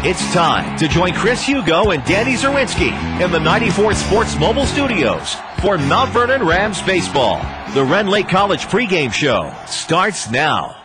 It's time to join Chris Hugo and Danny Czerwinski in the 94 Sports Mobile Studios for Mount Vernon Rams Baseball. The Ren Lake College pregame show starts now.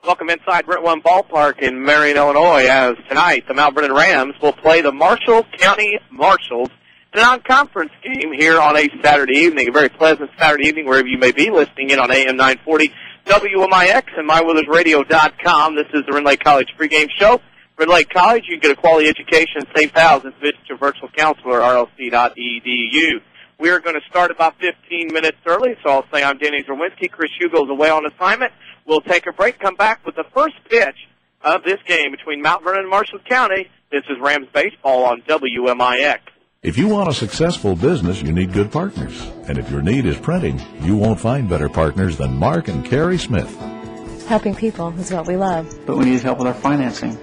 Welcome inside Brent One Ballpark in Marion, Illinois, as tonight the Mount Vernon Rams will play the Marshall County Marshals in a non-conference game here on a Saturday evening. A very pleasant Saturday evening wherever you may be listening in on AM 940 WMIX and MyWillersRadio.com. This is the Ren Lake College pregame show. Ren Lake College, you can get a quality education in safe houses. Visit your virtual counselor, rlc.edu. We are going to start about 15 minutes early, so I'll say I'm Danny Czerwinski. Chris Hugo's away on assignment. We'll take a break, come back with the first pitch of this game between Mount Vernon and Marshall County. This is Rams Baseball on WMIX. If you want a successful business, you need good partners. And if your need is printing, you won't find better partners than Mark and Carrie Smith. Helping people is what we love. But we need help with our financing.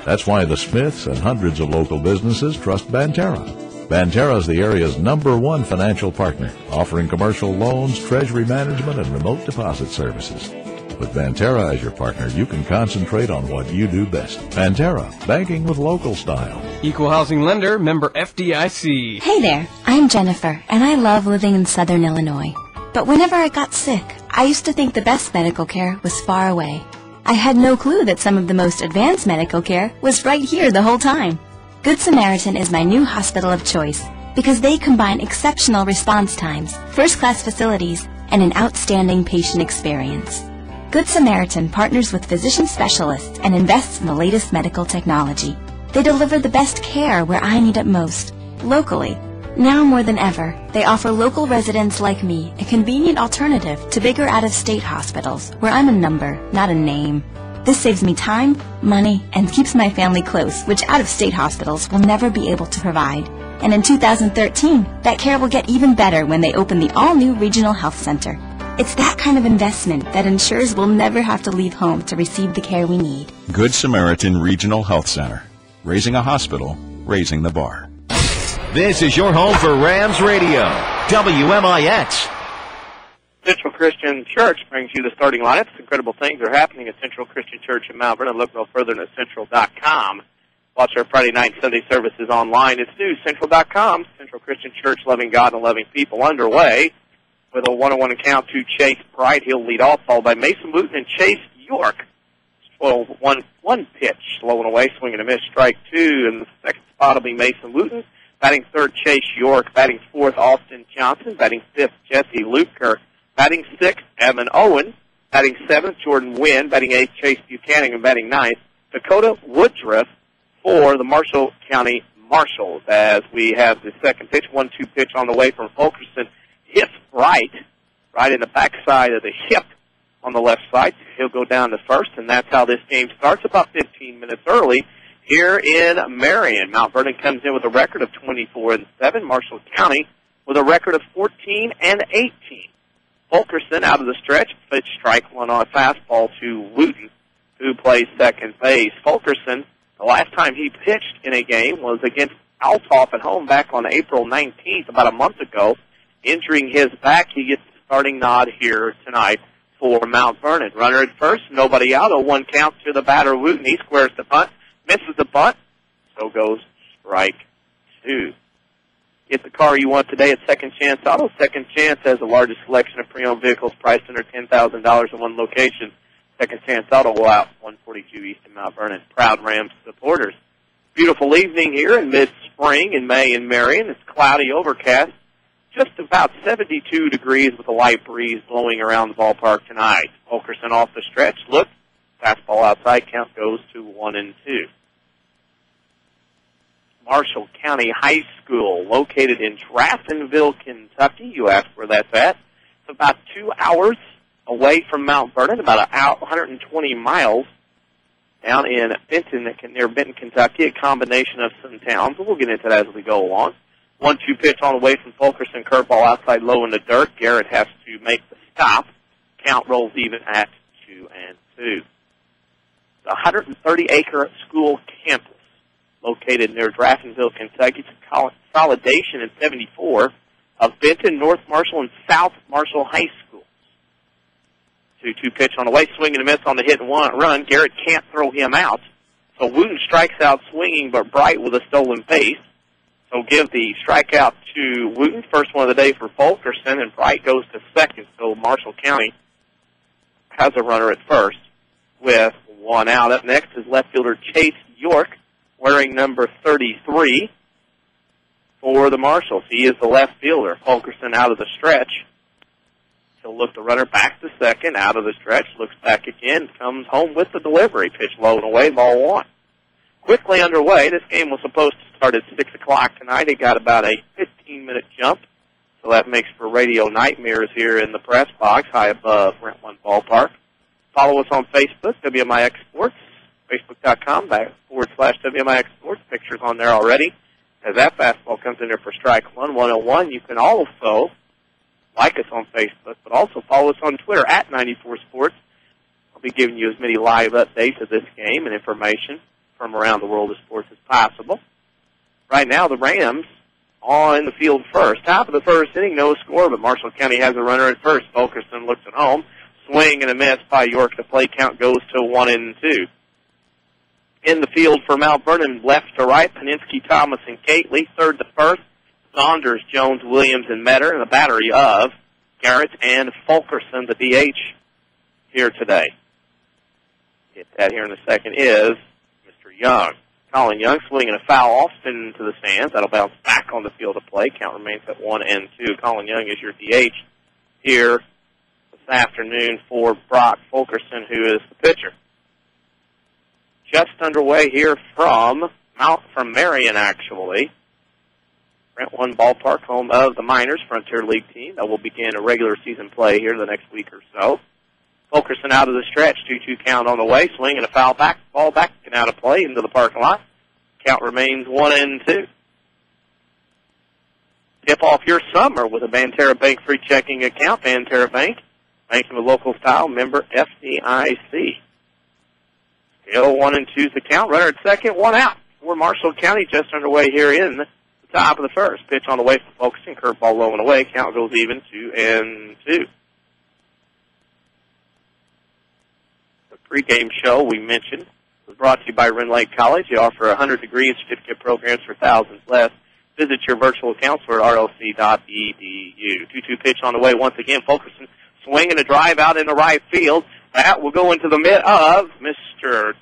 That's why the Smiths and hundreds of local businesses trust Banterra. Banterra is the area's #1 financial partner, offering commercial loans, treasury management, and remote deposit services. With Banterra as your partner, you can concentrate on what you do best. Banterra, banking with local style. Equal housing lender, member FDIC. Hey there, I'm Jennifer, and I love living in Southern Illinois. But whenever I got sick, I used to think the best medical care was far away. I had no clue that some of the most advanced medical care was right here the whole time. Good Samaritan is my new hospital of choice because they combine exceptional response times, first-class facilities, and an outstanding patient experience. Good Samaritan partners with physician specialists and invests in the latest medical technology. They deliver the best care where I need it most, locally. Now more than ever, they offer local residents like me a convenient alternative to bigger out-of-state hospitals where I'm a number, not a name. This saves me time, money, and keeps my family close, which out-of-state hospitals will never be able to provide. And in 2013, that care will get even better when they open the all-new Regional Health Center. It's that kind of investment that ensures we'll never have to leave home to receive the care we need. Good Samaritan Regional Health Center. Raising a hospital, raising the bar. This is your home for Rams Radio, WMIX. Central Christian Church brings you the starting lineups. Incredible things are happening at Central Christian Church in Mount Vernon. Look no further than Central.com. Watch our Friday night and Sunday services online. It's new, Central.com. Central Christian Church, loving God and loving people, underway with a 1-1 count to Chase Bright. He'll lead off, followed by Mason Wooten and Chase York. 12-1 pitch, slow and away, swinging a miss, strike two. In the second spot will be Mason Wooten. Batting third, Chase York. Batting fourth, Austin Johnson. Batting fifth, Jesse Luker. Batting sixth, Evan Owen. Batting seventh, Jordan Wynn. Batting eighth, Chase Buchanan. And batting ninth, Dakota Woodruff for the Marshall County Marshals. As we have the second pitch, 1-2 pitch on the way from Fulkerson. Hits right in the backside of the hip on the left side. He'll go down to first, and that's how this game starts about 15 minutes early here in Marion. Mount Vernon comes in with a record of 24-7. Marshall County with a record of 14-18. Fulkerson out of the stretch, pitch strike one on a fastball to Wooten, who plays second base. Fulkerson, the last time he pitched in a game was against Altoff at home back on April 19th, about a month ago. Injuring his back, he gets the starting nod here tonight for Mount Vernon. Runner at first, nobody out. 0-1 count to the batter, Wooten. He squares the bunt, misses the bunt, so goes strike two. Get the car you want today at Second Chance Auto. Second Chance has the largest selection of pre-owned vehicles priced under $10,000 in one location. Second Chance Auto will out 142 East in Mount Vernon. Proud Rams supporters. Beautiful evening here in mid-spring in May in Marion. It's cloudy, overcast. Just about 72 degrees with a light breeze blowing around the ballpark tonight. Fulkerson off the stretch. Look, fastball outside, count goes to 1-2. Marshall County High School, located in Draftonville, Kentucky. You ask where that's at. It's about 2 hours away from Mount Vernon, about 120 miles down in Benton, near Benton, Kentucky, a combination of some towns. We'll get into that as we go along. 1-2 pitch on the way from Fulkerson, curveball outside low in the dirt. Garrett has to make the stop. Count rolls even at 2-2. The 130-acre school campus located near Draftonville, Kentucky. It's a consolidation in 74 of Benton, North Marshall, and South Marshall High Schools. 2-2 pitch on the way, swing and a miss on the hit and run. Garrett can't throw him out. So Wooten strikes out swinging, but Bright with a stolen base. So give the strikeout to Wooten. First one of the day for Fulkerson, and Bright goes to second. So Marshall County has a runner at first with one out. Up next is left fielder Chase York, wearing number 33 for the Marshals. He is the left fielder. Fulkerson out of the stretch. He'll look the runner back to second, out of the stretch, looks back again, comes home with the delivery. Pitch low and away, ball one. Quickly underway. This game was supposed to start at 6 o'clock tonight. It got about a 15-minute jump, so that makes for radio nightmares here in the press box high above Rent One Ballpark. Follow us on Facebook, WMIX Sports, facebook.com/WMIX Sports. Pictures on there already. As that fastball comes in there for strike one, 101. You can also like us on Facebook, but also follow us on Twitter at 94 Sports. I'll be giving you as many live updates of this game and information from around the world of sports as possible. Right now, the Rams on the field first. Top of the first inning, no score, but Marshall County has a runner at first. Fulkerson looks at home. Swing and a miss by York. The play count goes to 1-2. In the field for Mount Vernon, left to right, Paninsky, Thomas, and Gately. Third to first, Saunders, Jones, Williams, and Metter, and a battery of Garrett and Fulkerson, the DH, here today. Hit that here in a second is Mr. Young. Colin Young swinging a foul off, spinning into the stands. That'll bounce back on the field of play. Count remains at 1-2. Colin Young is your DH here this afternoon for Brock Fulkerson, who is the pitcher. Just underway here from Marion, actually. Rent One Ballpark, home of the Miners Frontier League team that will begin a regular season play here the next week or so. Fulkerson out of the stretch, 2-2 count on the way, swing and a foul back, ball back and out of play into the parking lot. Count remains 1-2. Tip off your summer with a Banterra Bank free checking account. Banterra Bank, banking with local style, member FDIC. Still 1-2's the count. Runner at second, one out for Marshall County. Just underway here in the top of the first. Pitch on the way for Fulkerson. Curveball low and away. Count goes even, 2-2. The pregame show we mentioned was brought to you by Rend Lake College. They offer 100-degree and certificate programs for thousands less. Visit your virtual counselor at rlc.edu. 2-2 pitch on the way once again. Fulkerson swinging a drive out into right field. That will go into the mid of Mr.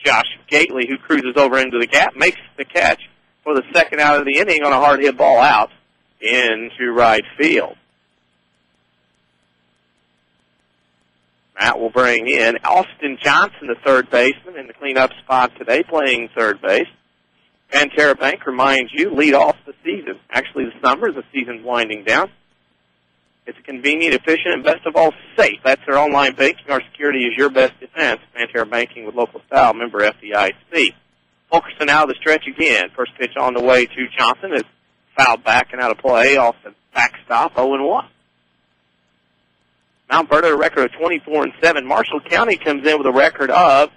Josh Gately, who cruises over into the gap, makes the catch for the second out of the inning on a hard hit ball out into right field. That will bring in Austin Johnson, the third baseman, in the cleanup spot today, playing third base. Banterra Bank reminds you, lead off the season. Actually, the summer, the season's winding down. It's convenient, efficient, and best of all, safe. That's their online banking. Our security is your best defense. Banterra Banking with local style, member FDIC. Fulkerson out of the stretch again. First pitch on the way to Johnson is fouled back and out of play off the backstop, 0-1. Mount Vernon, a record of 24-7. Marshall County comes in with a record of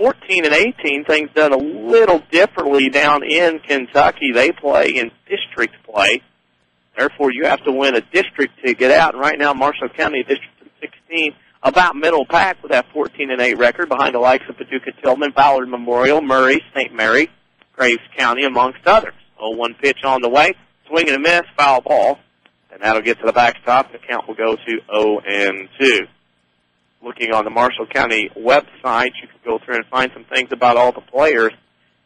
14-18. Things done a little differently down in Kentucky. They play in district play. Therefore, you have to win a district to get out. And right now, Marshall County, District 16, about middle pack with that 14-8 record behind the likes of Paducah, Tillman, Ballard Memorial, Murray, St. Mary, Graves County, amongst others. 0-1 pitch on the way. Swing and a miss, foul ball. And that'll get to the backstop. The count will go to 0-2. Looking on the Marshall County website, you can go through and find some things about all the players.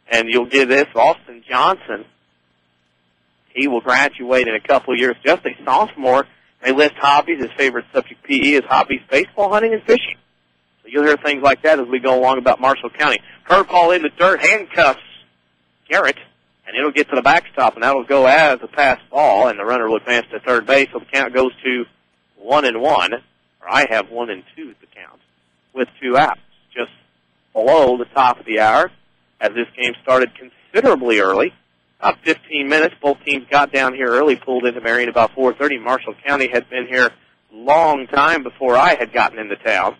And you'll get this, Austin Johnson. He will graduate in a couple of years, just a sophomore. They list hobbies. His favorite subject, PE, is hobbies, baseball, hunting, and fishing. So you'll hear things like that as we go along about Marshall County. Curveball in the dirt, handcuffs Garrett, and it'll get to the backstop, and that'll go as a pass ball, and the runner will advance to third base, so the count goes to 1-1, or I have 1-2 as the count, with 2 outs, just below the top of the hour, as this game started considerably early. About 15 minutes. Both teams got down here early, pulled into Marion about 4:30. Marshall County had been here a long time before I had gotten into town.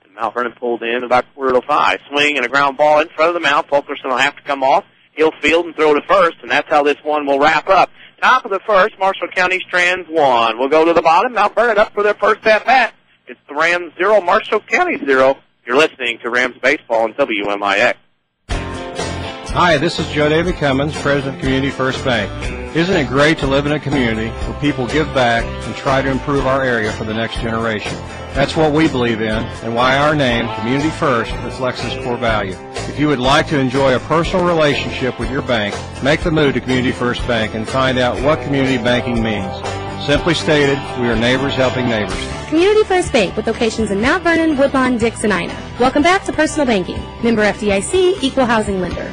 And Mount Vernon pulled in about 4:05. Swing and a ground ball in front of the mound. Fulkerson will have to come off. He'll field and throw to first, and that's how this one will wrap up. Top of the first, Marshall County strands 1. We'll go to the bottom. Mount Vernon up for their first at-bat. It's the Rams 0, Marshall County 0. You're listening to Rams Baseball on WMIX. Hi, this is Joe David Cummins, President of Community First Bank. Isn't it great to live in a community where people give back and try to improve our area for the next generation? That's what we believe in and why our name, Community First, reflects this core value. If you would like to enjoy a personal relationship with your bank, make the move to Community First Bank and find out what community banking means. Simply stated, we are neighbors helping neighbors. Community First Bank with locations in Mount Vernon, Woodlawn, Dix, and Ina. Welcome back to Personal Banking. Member FDIC, Equal Housing Lender.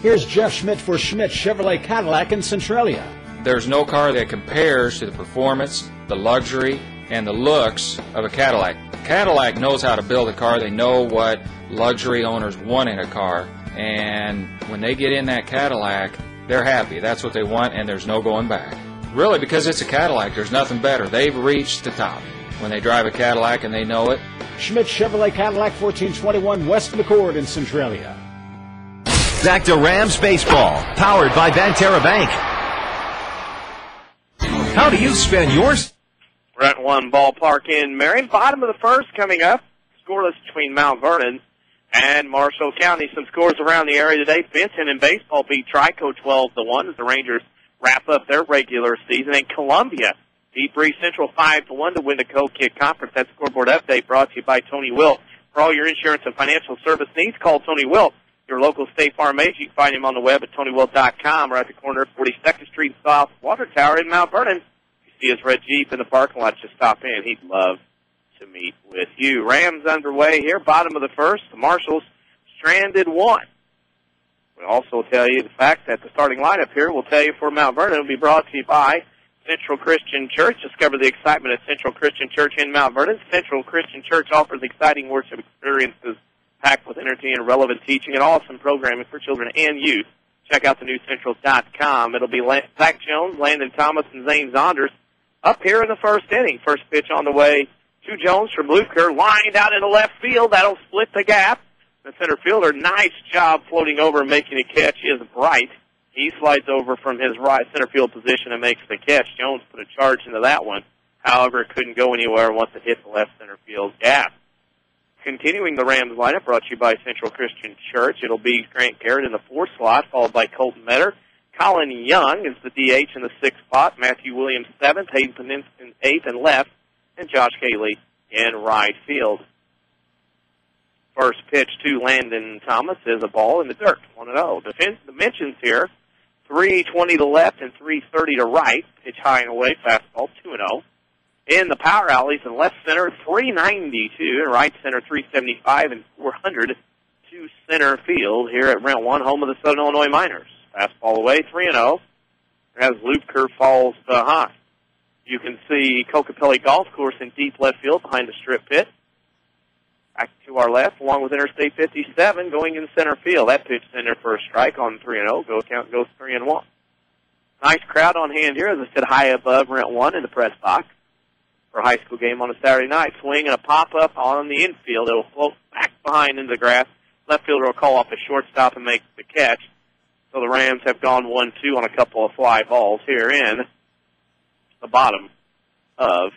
Here's Jeff Schmidt for Schmidt Chevrolet Cadillac in Centralia. There's no car that compares to the performance, the luxury, and the looks of a Cadillac. Cadillac knows how to build a car. They know what luxury owners want in a car. And when they get in that Cadillac, they're happy. That's what they want, and there's no going back. Really, because it's a Cadillac, there's nothing better. They've reached the top when they drive a Cadillac and they know it. Schmidt Chevrolet Cadillac, 1421 West McCord in Centralia. Back to Rams Baseball, powered by Banterra Bank. How do you spend yours? Brent 1 ballpark in Marion. Bottom of the first coming up. Scoreless between Mount Vernon and Marshall County. Some scores around the area today. Benton in baseball beat Trico 12-1 as the Rangers wrap up their regular season. And Columbia beat Bree Central 5-1 to win the Co-Kid Conference. That scoreboard update brought to you by Tony Wilt. For all your insurance and financial service needs, call Tony Wilt, your local State Farm agent. You can find him on the web at TonyWilt.com or at the corner of 42nd Street South Water Tower in Mount Vernon. See his red Jeep in the parking lot, just stop in. He'd love to meet with you. Rams underway here, bottom of the first. The Marshals stranded 1. We'll also tell you the fact that the starting lineup here, we'll tell you for Mount Vernon, will be brought to you by Central Christian Church. Discover the excitement at Central Christian Church in Mount Vernon. Central Christian Church offers exciting worship experiences packed with entertaining and relevant teaching and awesome programming for children and youth. Check out the new Central.com. It'll be Zach Jones, Landon Thomas, and Zane Zonders up here in the first inning. First pitch on the way to Jones from Luker, lined out into left field. That'll split the gap. The center fielder, nice job floating over and making a catch, is Bright. He slides over from his right center field position and makes the catch. Jones put a charge into that one. However, it couldn't go anywhere once it hit the left center field gap. Continuing the Rams lineup, brought to you by Central Christian Church. It'll be Grant Garrett in the 4th slot, followed by Colton Metter. Colin Young is the DH in the 6th spot. Matthew Williams 7th, Hayden Peninston 8th and left, and Josh Cayley in right field. First pitch to Landon Thomas is a ball in the dirt, 1-0. The mentions here, 320 to left and 330 to right. Pitch high and away, fastball, 2-0. In the power alleys in left center, 392, and right center, 375 and 400 to center field here at Brent 1, home of the Southern Illinois Miners. Fastball away, 3-0, as loop curve falls behind. You can see Kokopelli Golf Course in deep left field behind the strip pit. Back to our left, along with Interstate 57, going in center field. That pitch in there for a strike on 3-0. Count goes 3-1. Nice crowd on hand here, as I said, high above Brent 1 in the press box for a high school game on a Saturday night. Swing and a pop-up on the infield. It'll float back behind into the grass. Left fielder will call off a shortstop and make the catch. So the Rams have gone 1-2 on a couple of fly balls here in the bottom of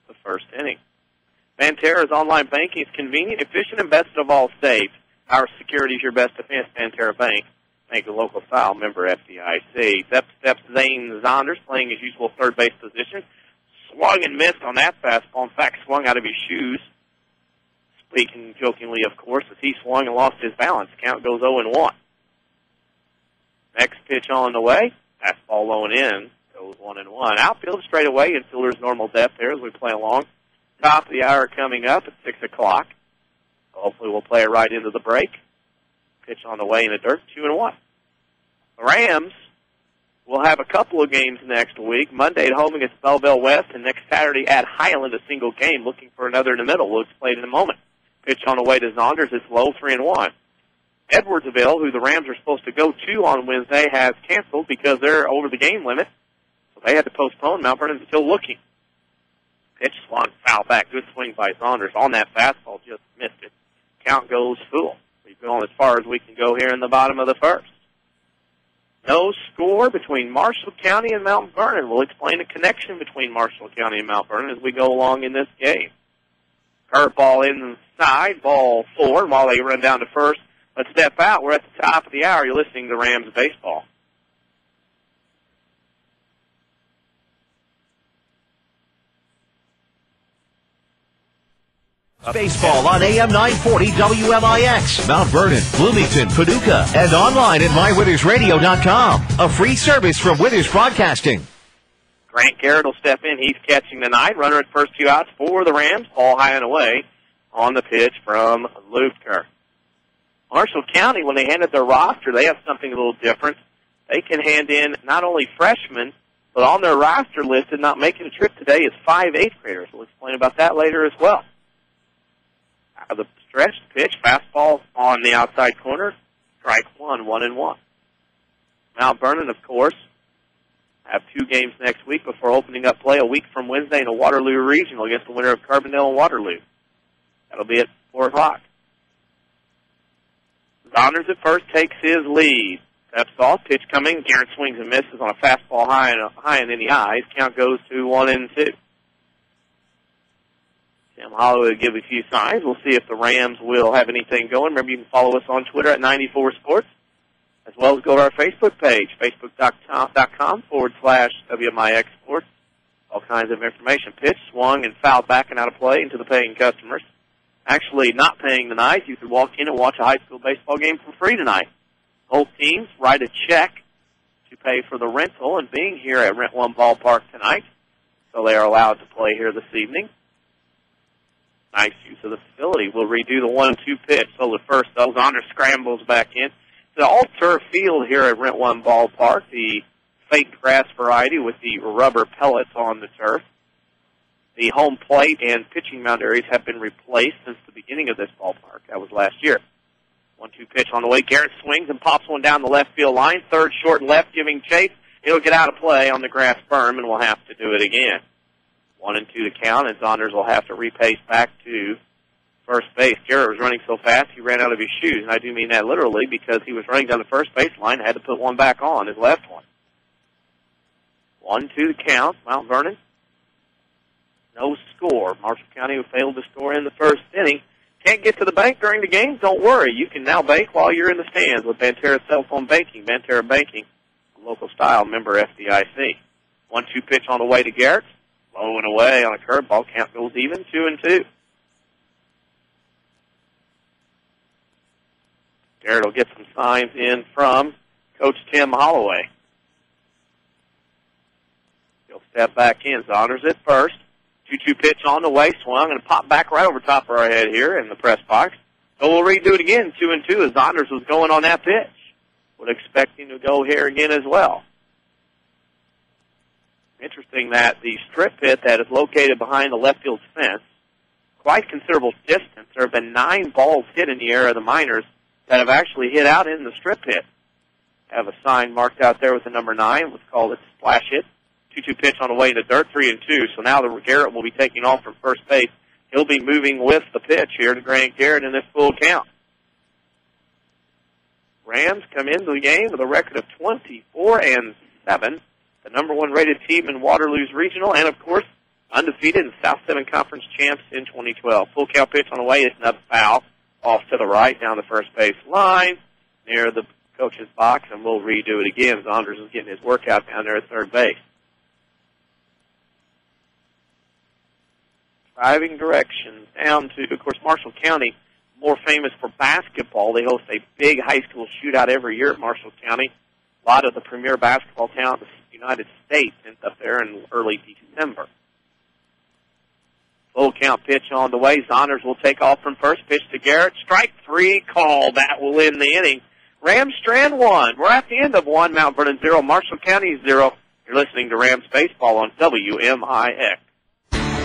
the first inning. Banterra's online banking is convenient, efficient, and best of all safe. Our security is your best defense. Banterra Bank. Bank a local style, member FDIC. Steps Zane Zonders playing his usual third base position. Swung and missed on that fastball. In fact, swung out of his shoes. Speaking jokingly, of course, as he swung and lost his balance. Count goes 0-1. Next pitch on the way. Fastball low and in. Goes 1-1. Outfield straight away. Infielder's normal depth there as we play along. Top of the hour coming up at 6 o'clock. Hopefully we'll play it right into the break. Pitch on the way in the dirt. 2-1. The Rams will have a couple of games next week. Monday at home against Belleville West, and next Saturday at Highland, a single game, looking for another in the middle. We'll explain in a moment. Pitch on the way to Zonders. It's low, 3-1. Edwardsville, who the Rams are supposed to go to on Wednesday, has canceled because they're over the game limit. So they had to postpone. Mount Vernon's still looking. Pitch swung foul back. Good swing by Saunders on that fastball. Just missed it. Count goes full. We've gone as far as we can go here in the bottom of the first. No score between Marshall County and Mount Vernon. We'll explain the connection between Marshall County and Mount Vernon as we go along in this game. Curveball inside, ball 4. And while they run down to first, Let's step out. We're at the top of the hour. You're listening to Rams Baseball. Baseball on AM 940 WMIX, Mount Vernon, Bloomington, Paducah, and online at mywithersradio.com. A free service from Withers Broadcasting. Grant Garrett will step in. He's catching tonight. Runner at first 2 outs for the Rams. Ball high and away on the pitch from Luther. Marshall County, when they handed their roster, they have something a little different. They can hand in not only freshmen, but on their roster listed, not making a trip today, is 5 8th graders. We'll explain about that later as well. Out of the stretch, pitch, fastball on the outside corner, strike 1, 1-1. Mount Vernon, of course, have 2 games next week before opening up play a week from Wednesday in a Waterloo Regional against the winner of Carbondale and Waterloo. That'll be at 4 o'clock. Saunders at first takes his lead. Steps off, pitch coming. Garrett swings and misses on a fastball high and in the eyes. Count goes to 1-2. Tim Holloway will give a few signs. We'll see if the Rams will have anything going. Remember, you can follow us on Twitter at 94 Sports, as well as go to our Facebook page, facebook.com/WMIX Sports. All kinds of information. Pitch, swung, and fouled back and out of play into the paying customers. Actually, not paying tonight. You can walk in and watch a high school baseball game for free tonight. Both teams write a check to pay for the rental and being here at Rent One Ballpark tonight, so they are allowed to play here this evening. Nice use of the facility. We'll redo the 1-2 pitch. So the first, Saunders scrambles back in. It's an all-turf field here at Rent One Ballpark, the fake grass variety with the rubber pellets on the turf. The home plate and pitching mound areas have been replaced since the beginning of this ballpark. That was last year. 1-2 pitch on the way. Garrett swings and pops one down the left field line. Third, short, left, giving chase. It'll get out of play on the grass berm, and we'll have to do it again. 1-2 to count, and Saunders will have to repace back to first base. Garrett was running so fast he ran out of his shoes, and I do mean that literally because he was running down the first base line and had to put one back on, his left one. 1-2 to count. Mount Vernon, no score. Marshall County failed to score in the first inning. Can't get to the bank during the game? Don't worry. You can now bank while you're in the stands with Banterra Cell Phone Banking. Banterra Banking, local style, member FDIC. 1-2 pitch on the way to Garrett. Low and away on a curveball. Count goes even, 2-2. Garrett will get some signs in from Coach Tim Holloway. He'll step back in. Saunders at first. 2-2 pitch on the way. Swung and pop back right over top of our head here in the press box. So we'll redo it again. 2-2 as Saunders was going on that pitch. Would expect him to go here again as well. Interesting that the strip pit that is located behind the left field fence, quite considerable distance. There have been 9 balls hit in the area of the minors that have actually hit out in the strip pit. Have a sign marked out there with the number 9. What's called a splash hit. 2-2 pitch on the way to dirt, 3-2. So now the Garrett will be taking off from first base. He'll be moving with the pitch here to Grant Garrett in this full count. Rams come into the game with a record of 24-7. The number 1 rated team in Waterloo's regional, and of course, undefeated in South 7 Conference champs in 2012. Full count pitch on the way. It's another foul off to the right down the first base line near the coach's box, and we'll redo it again. Saunders is getting his workout down there at third base. Driving directions down to, of course, Marshall County, more famous for basketball. They host a big high school shootout every year at Marshall County. A lot of the premier basketball talent in the United States ends up there in early December. Full count pitch on the way. Saunders will take off from first. Pitch to Garrett. Strike 3 call. That will end the inning. Rams strand 1. We're at the end of 1. Mount Vernon 0. Marshall County 0. You're listening to Rams Baseball on WMIX.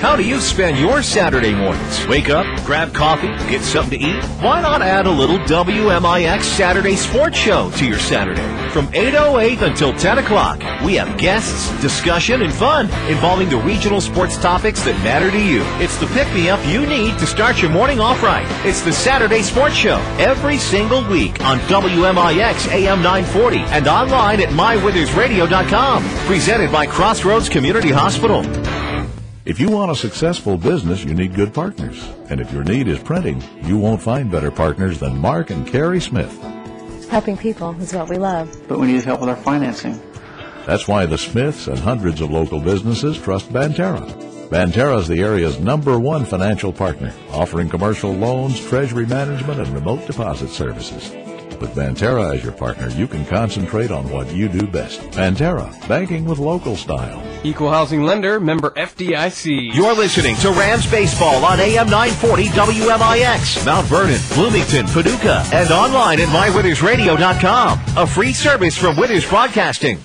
How do you spend your Saturday mornings? Wake up, grab coffee, get something to eat? Why not add a little WMIX Saturday Sports Show to your Saturday? From 8:08 until 10 o'clock, we have guests, discussion, and fun involving the regional sports topics that matter to you. It's the pick-me-up you need to start your morning off right. It's the Saturday Sports Show every single week on WMIX AM 940 and online at mywithersradio.com. Presented by Crossroads Community Hospital. If you want a successful business, you need good partners. And if your need is printing, you won't find better partners than Mark and Carrie Smith. Helping people is what we love. But we need help with our financing. That's why the Smiths and hundreds of local businesses trust Banterra. Banterra is the area's #1 financial partner, offering commercial loans, treasury management, and remote deposit services. With Banterra as your partner, you can concentrate on what you do best. Banterra, banking with local style. Equal housing lender, member FDIC. You're listening to Rams Baseball on AM 940 WMIX, Mount Vernon, Bloomington, Paducah, and online at mywithersradio.com. A free service from Withers Broadcasting.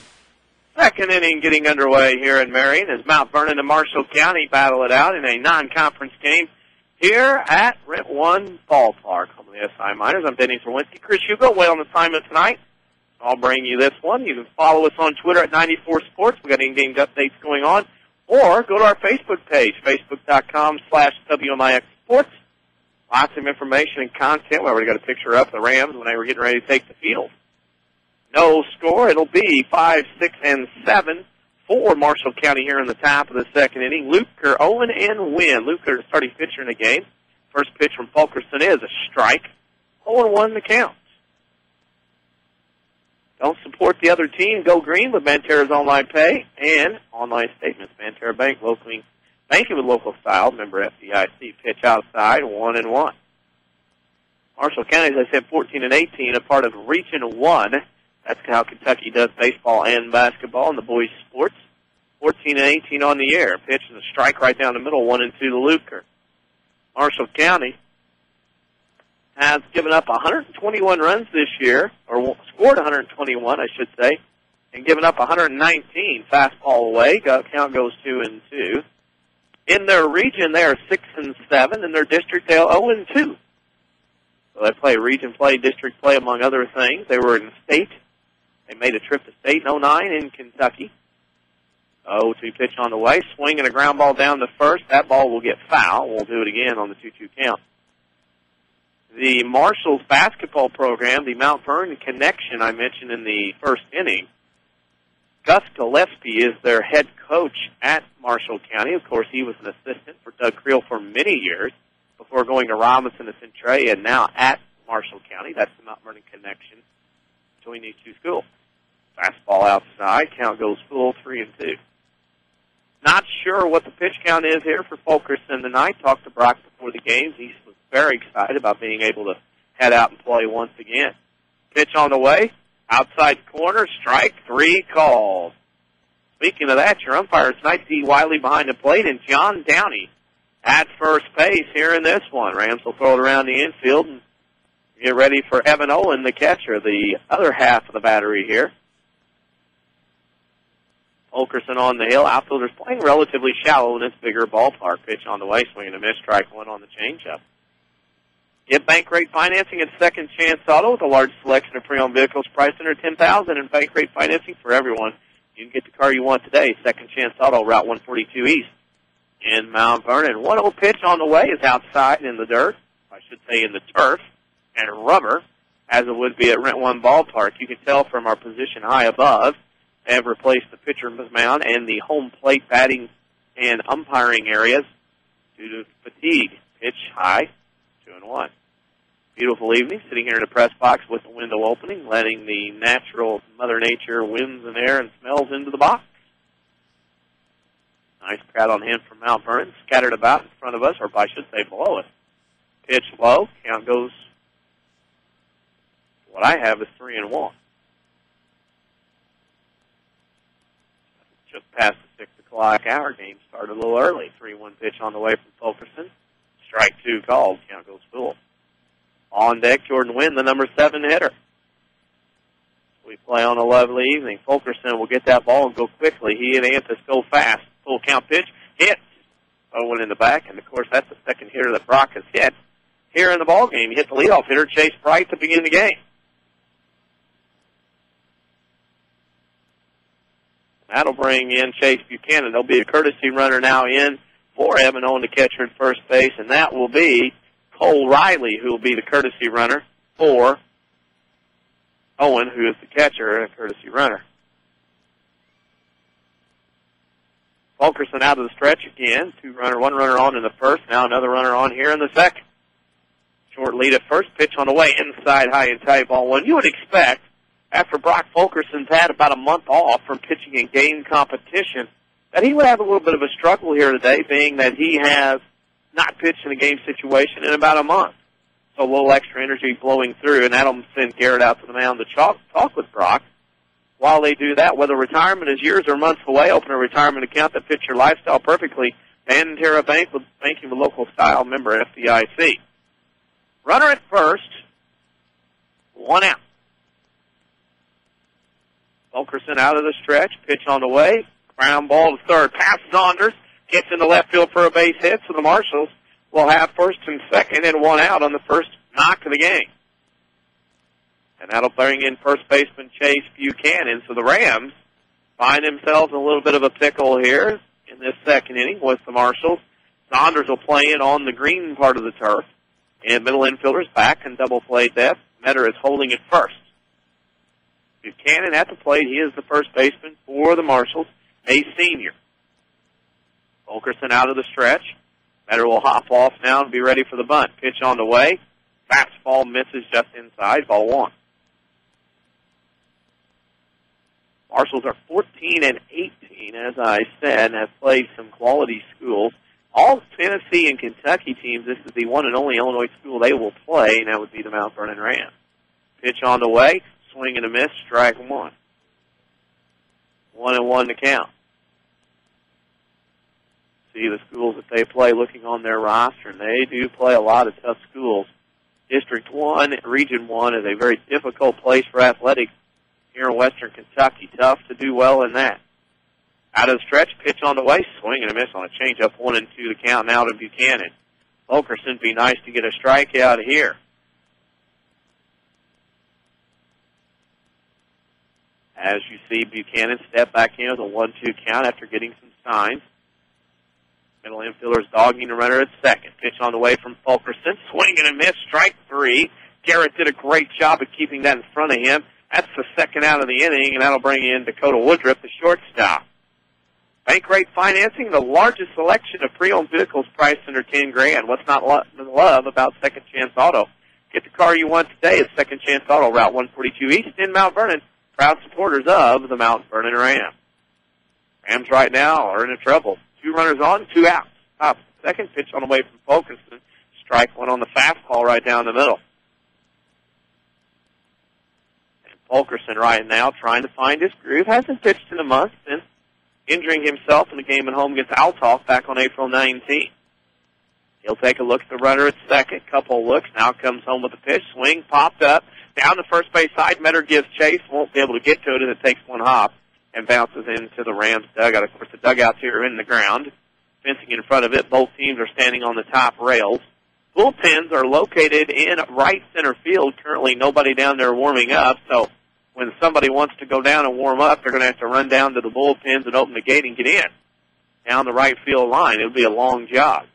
Second inning getting underway here in Marion as Mount Vernon and Marshall County battle it out in a non-conference game here at Rent One Ballpark. I'm the SI Miners. I'm Denny Czerwinski. Chris Hugo, away on assignment tonight. I'll bring you this one. You can follow us on Twitter at 94 Sports. We've got in-game updates going on. Or go to our Facebook page, facebook.com/WMIX Sports. Lots of information and content. We already got a picture up of the Rams when they were getting ready to take the field. No score. It'll be 5, 6, and 7 for Marshall County here in the top of the second inning. Luker, Owen, and Wynn. Luker, the starting pitcher in the game. First pitch from Fulkerson is a strike. 0-1 the count. Don't support the other team. Go green with Banterra's online pay and online statements. Banterra Bank, banking with local style. Member FDIC. Pitch outside, 1-1. Marshall County, as I said, 14-18, a part of Region 1. That's how Kentucky does baseball and basketball in the boys' sports. 14-18 on the air. Pitch is a strike right down the middle, 1-2 to Luker. Marshall County has given up 121 runs this year, or scored 121, I should say, and given up 119 fastball away. Count goes 2-2. In their region, they are 6-7. In their district, they are 0-2. So they play region play, district play, among other things. They were in state. They made a trip to state in 09 in Kentucky. 0-2 pitch on the way. Swing and a ground ball down to first. That ball will get foul. We'll do it again on the 2-2 count. The Marshals basketball program, the Mount Vernon connection I mentioned in the first inning, Gus Gillespie is their head coach at Marshall County. Of course, he was an assistant for Doug Creel for many years before going to Robinson and Centray and now at Marshall County. That's the Mount Vernon connection between these two schools. Fastball outside. Count goes full, 3-2. Not sure what the pitch count is here for Fulkerson tonight. Talked to Brock before the game. He was very excited about being able to head out and play once again. Pitch on the way. Outside corner. Strike 3 called. Speaking of that, your umpire tonight, D. Wiley behind the plate, and John Downey at first base here in this one. Rams will throw it around the infield and get ready for Evan Olin, the catcher, the other half of the battery here. Fulkerson on the hill. Outfielders playing relatively shallow in this bigger ballpark. Pitch on the way. Swing and a miss. Strike 1 on the changeup. Get bank rate financing at Second Chance Auto with a large selection of pre-owned vehicles priced under $10,000 and bank rate financing for everyone. You can get the car you want today. Second Chance Auto, Route 142 East in Mount Vernon. 1-0 pitch on the way is outside in the dirt. I should say in the turf and rubber, as it would be at Rent One Ballpark. You can tell from our position high above. They have replaced the pitcher's mound and the home plate batting and umpiring areas due to fatigue. Pitch high, 2-1. Beautiful evening, sitting here in the press box with the window opening, letting the natural Mother Nature winds and air and smells into the box. Nice crowd on hand from Mount Vernon, scattered about in front of us, or I should say below us. Pitch low, count goes, what I have is 3-1. Just past the 6 o'clock hour. Game started a little early. 3-1 pitch on the way from Fulkerson. Strike 2 called. Count goes full. On deck, Jordan Wynn, the number 7 hitter. We play on a lovely evening. Fulkerson will get that ball and go quickly. He and Anthus go fast. Full count pitch. Hits. Owen in the back. And, of course, that's the second hitter that Brock has hit here in the ballgame. He hit the leadoff hitter, Chase Bright, to begin the game. That'll bring in Chase Buchanan. There'll be a courtesy runner now in for Evan Owen, the catcher at first base, and that will be Cole Riley, who will be the courtesy runner for Owen, who is the catcher and a courtesy runner. Fulkerson out of the stretch again. One runner on in the first. Now another runner on here in the second. Short lead at first. Pitch on the way. Inside, high and tight, ball one. You would expect, after Brock Fulkerson's had about a month off from pitching in game competition, that he would have a little bit of a struggle here today, being that he has not pitched in a game situation in about a month. So a little extra energy flowing through, and that'll send Garrett out to the mound to talk with Brock. While they do that, whether retirement is years or months away, open a retirement account that fits your lifestyle perfectly. Banterra Bank, with banking with local style, member FDIC. Runner at first, one out. Fulkerson out of the stretch, pitch on the way, ground ball to third, past Saunders, gets into left field for a base hit, so the Marshals will have first and second and one out on the first knock of the game. And that'll bring in first baseman Chase Buchanan. So the Rams find themselves in a little bit of a pickle here in this second inning with the Marshals. Saunders will play in on the green part of the turf. And middle infielder's back in double play depth. Metter is holding at first. Buchanan at the plate. He is the first baseman for the Marshals, a senior. Fulkerson out of the stretch. Metter will hop off now and be ready for the bunt. Pitch on the way. Fastball misses just inside. Ball one. Marshals are 14-18, as I said, and have played some quality schools. All Tennessee and Kentucky teams, this is the one and only Illinois school they will play, and that would be the Mount Vernon Rams. Pitch on the way, swing and a miss, strike one. 1-1 to count. See the schools that they play looking on their roster, and they do play a lot of tough schools. District 1, Region 1 is a very difficult place for athletics here in western Kentucky. Tough to do well in that. Out of the stretch, pitch on the way, swing and a miss on a changeup, 1-2 to count now to Buchanan. Fulkerson, be nice to get a strikeout here. As you see, Buchanan step back in with a 1-2 count after getting some signs. Middle infielder is dogging the runner at second. Pitch on the way from Fulkerson, swing and a miss, strike three. Garrett did a great job of keeping that in front of him. That's the second out of the inning, and that'll bring in Dakota Woodruff, the shortstop. Bank rate financing, the largest selection of pre-owned vehicles priced under $10,000. What's not love about Second Chance Auto? Get the car you want today at Second Chance Auto, Route 142 East in Mount Vernon. Proud supporters of the Mount Vernon Rams. Rams right now are in trouble. 2 runners on, 2 outs. Top second, pitch on the way from Fulkerson. Strike one on the fastball right down the middle. And Fulkerson right now trying to find his groove. Hasn't pitched in a month since injuring himself in the game at home against Althoff back on April 19th. He'll take a look at the runner at second. Couple of looks. Now comes home with the pitch. Swing, popped up. Down the first base side. Metter gives chase. Won't be able to get to it, and it takes one hop and bounces into the Rams dugout. Of course, the dugouts here are in the ground. Fencing in front of it. Both teams are standing on the top rails. Bullpens are located in right center field. Currently, nobody down there warming up. So when somebody wants to go down and warm up, they're going to have to run down to the bullpens and open the gate and get in. Down the right field line. It'll be a long jog.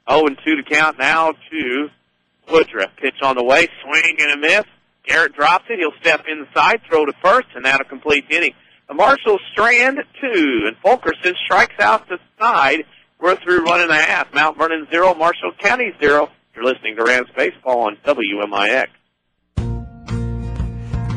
0-2 to count now to Woodruff. Pitch on the way. Swing and a miss. Garrett drops it. He'll step inside, throw to first, and that'll complete the inning. The Marshals strand 2, and Fulkerson strikes out the side. We're through 1.5. Mount Vernon 0, Marshall County 0. You're listening to Rams Baseball on WMIX.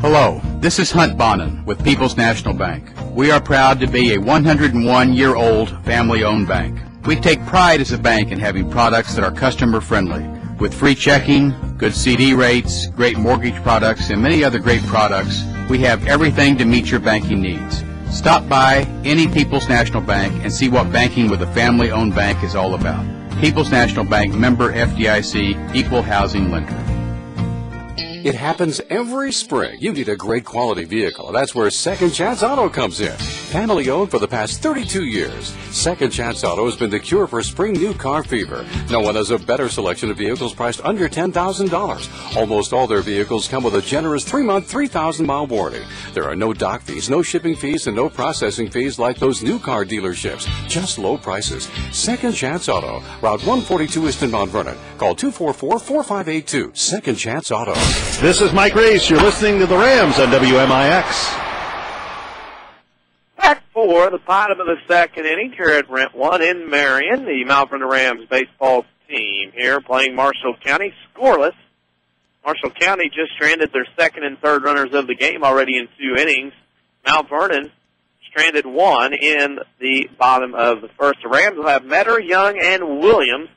Hello, this is Hunt Bonin with People's National Bank. We are proud to be a 101-year-old family-owned bank. We take pride as a bank in having products that are customer-friendly. With free checking, good CD rates, great mortgage products, and many other great products, we have everything to meet your banking needs. Stop by any People's National Bank and see what banking with a family-owned bank is all about. People's National Bank, member FDIC, equal housing lender. It happens every spring. You need a great quality vehicle. That's where Second Chance Auto comes in. Family owned for the past 32 years. Second Chance Auto has been the cure for spring new car fever. No one has a better selection of vehicles priced under $10,000. Almost all their vehicles come with a generous 3-month, 3,000-mile warranty. There are no dock fees, no shipping fees, and no processing fees like those new car dealerships. Just low prices. Second Chance Auto, Route 142 East in Mount Vernon. Call 244-4582. Second Chance Auto. This is Mike Reese. You're listening to the Rams on WMIX. Back for the bottom of the second inning here at Rent 1 in Marion. The Mount Vernon Rams baseball team here playing Marshall County scoreless. Marshall County just stranded their second and third runners of the game already in 2 innings. Mount Vernon stranded 1 in the bottom of the first. The Rams will have Metter, Young, and Williams.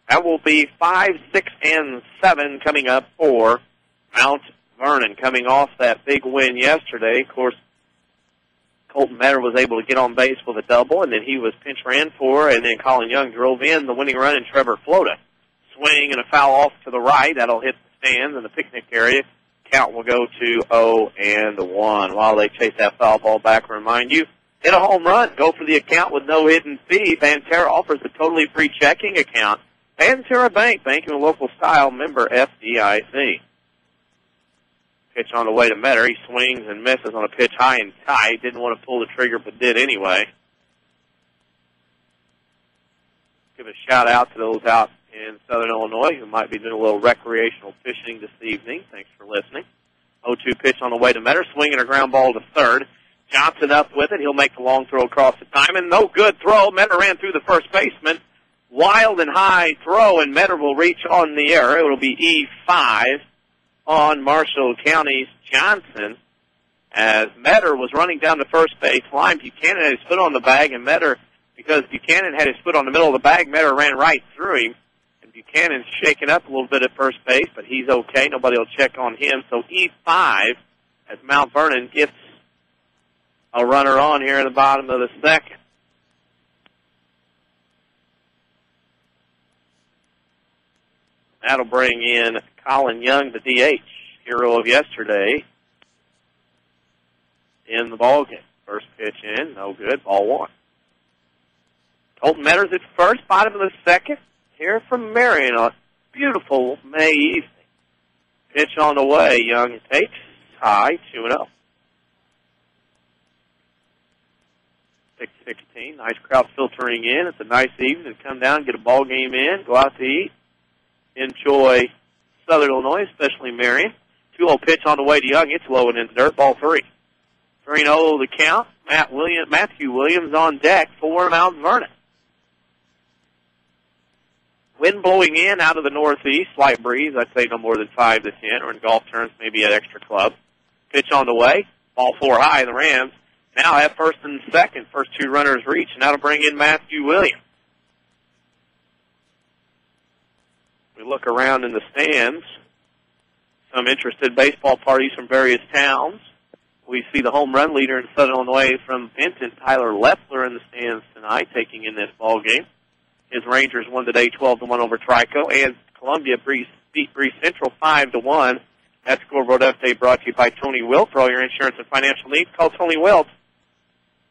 That will be 5, 6, and 7 coming up for Mount Vernon. Coming off that big win yesterday, of course, Colton Metter was able to get on base with a double, and then he was pinch ran for, and then Colin Young drove in the winning run, and Trevor Flota swing and a foul off to the right. That'll hit the stands in the picnic area. Count will go to 0-1. While they chase that foul ball back, remind you, hit a home run, go for the account with no hidden fee. Banterra offers a totally free checking account. Banterra Bank, banking in local style, member FDIC. Pitch on the way to Metter. He swings and misses on a pitch high and tight. Didn't want to pull the trigger, but did anyway. Give a shout out to those out in Southern Illinois who might be doing a little recreational fishing this evening. Thanks for listening. 0-2 pitch on the way to Metter. Swinging a ground ball to third. Johnson up with it. He'll make the long throw across the diamond. No good throw. Metter ran through the first baseman. Wild and high throw, and Metter will reach on the error. It will be E5 on Marshall County's Johnson, as Metter was running down the first base line. Buchanan had his foot on the bag, and Metter, because Buchanan had his foot on the middle of the bag, Metter ran right through him. And Buchanan's shaken up a little bit at first base, but he's okay. Nobody will check on him. So E5 as Mount Vernon gets a runner on here in the bottom of the second. That'll bring in Colin Young, the DH, hero of yesterday, in the ballgame. First pitch in, no good, ball 1. Colton Metter's at first, bottom of the second, here from Marion on a beautiful May evening. Pitch on the way, Young takes, high, 2-0. 6:16, nice crowd filtering in. It's a nice evening to come down, get a ball game in, go out to eat. Enjoy Southern Illinois, especially Marion. 2-0 pitch on the way to Young. It's low and in the dirt. Ball 3. 3-0 the count. Matthew Williams on deck for Mount Vernon. Wind blowing in out of the northeast. Slight breeze. I'd say no more than 5 to 10, or in golf terms, maybe at extra club. Pitch on the way. Ball 4 high. The Rams now have first and second. First 2 runners reach, and that'll bring in Matthew Williams. We look around in the stands, some interested baseball parties from various towns. We see the home run leader in Southern Illinois from Benton, Tyler Leffler, in the stands tonight, taking in this ball game. His Rangers won today 12-1 over Trico, and Columbia beat Breese Central 5-1. That scoreboard update brought to you by Tony Wilt. For all your insurance and financial needs, call Tony Wilt,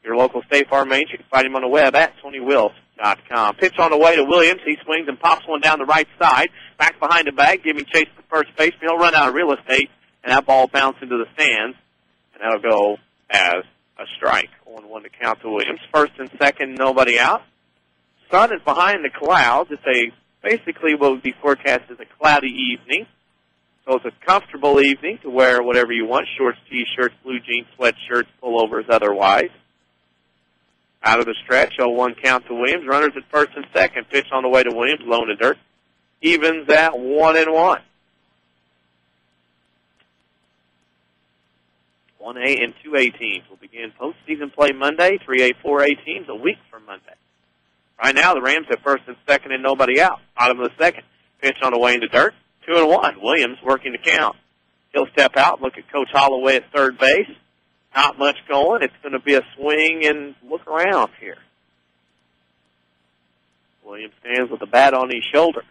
your local State Farm agent. You can find him on the web at TonyWilt.com. Pitch on the way to Williams. He swings and pops one down the right side. Back behind the bag, giving chase to first base. He'll run out of real estate, and that ball bounces into the stands, and that'll go as a strike. 0-1 to count to Williams. First and second, nobody out. Sun is behind the clouds. It's basically what would be forecast as a cloudy evening. So it's a comfortable evening to wear whatever you want, shorts, T-shirts, blue jeans, sweatshirts, pullovers, otherwise. Out of the stretch, 0-1 count to Williams. Runners at first and second. Pitch on the way to Williams, low in the dirt. Evens at 1-1. 1A and 2A teams will begin postseason play Monday. 3A, 4A teams a week from Monday. Right now, the Rams have first and second and nobody out. Bottom of the second. Pitch on the way in the dirt. 2-1. Williams working the count. He'll step out, look at Coach Holloway at third base. Not much going. It's going to be a swing and look around here. Williams stands with the bat on his shoulder.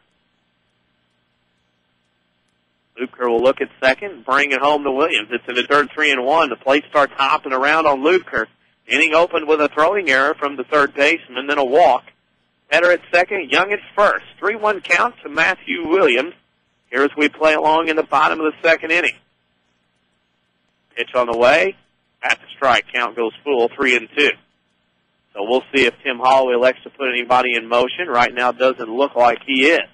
Luebker will look at second, bring it home to Williams. It's in the dirt, 3-1. The plate starts hopping around on Luebker. Inning opened with a throwing error from the third baseman, then a walk. Metter at second, Young at first. 3-1 count to Matthew Williams. Here as we play along in the bottom of the second inning. Pitch on the way. At the strike, count goes full, 3-2. So we'll see if Tim Holloway elects to put anybody in motion. Right now, it doesn't look like he is.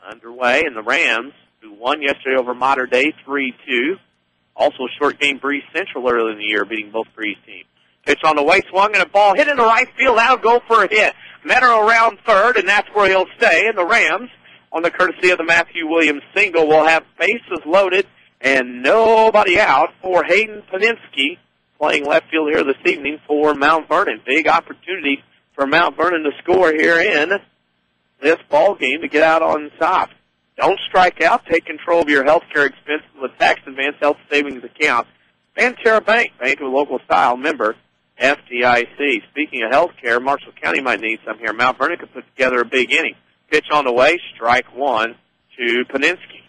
Underway, and the Rams, who won yesterday over Mater Dei 3-2, also short short game Breeze Central earlier in the year, beating both Breeze teams. Pitch on the way, swung and a ball hit in the right field. That'll go for a hit. Metter around third, and that's where he'll stay. And the Rams, on the courtesy of the Matthew Williams single, will have bases loaded and nobody out for Hayden Paninsky, playing left field here this evening for Mount Vernon. Big opportunity for Mount Vernon to score here in this ball game to get out on top. Don't strike out. Take control of your health care expenses with tax advance health savings account. Banterra Bank, bank with local style, member FDIC. Speaking of health care, Marshall County might need some here. Mount Vernon could put together a big inning. Pitch on the way, strike one to Paninsky.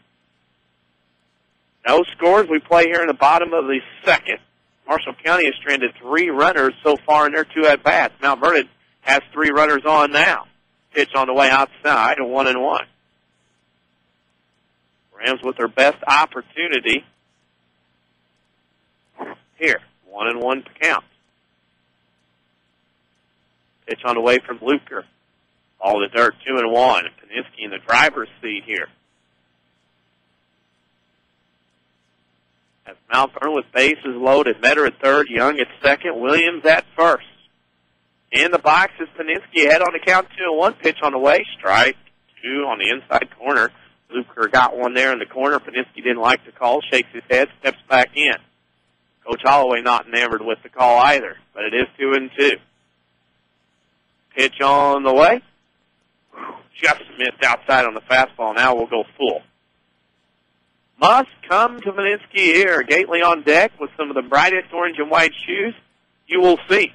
No scores. We play here in the bottom of the second. Marshall County has stranded 3 runners so far in their 2 at-bats. Mount Vernon has 3 runners on now. Pitch on the way outside, a 1-1. Rams with their best opportunity here. 1-1 count. Pitch on the way from Luker. All the dirt, 2-1. Paninsky in the driver's seat here. As Mount Vernon with bases loaded. Metter at third, Young at second, Williams at first. In the box is Paninsky ahead on the count, 2-1. Pitch on the way, strike 2 on the inside corner. Luker got one there in the corner. Paninsky didn't like the call, shakes his head, steps back in. Coach Holloway not enamored with the call either, but it is 2-2. Pitch on the way. Just missed outside on the fastball. Now we'll go full. Must come to Paninsky here. Gately on deck with some of the brightest orange and white shoes you will see.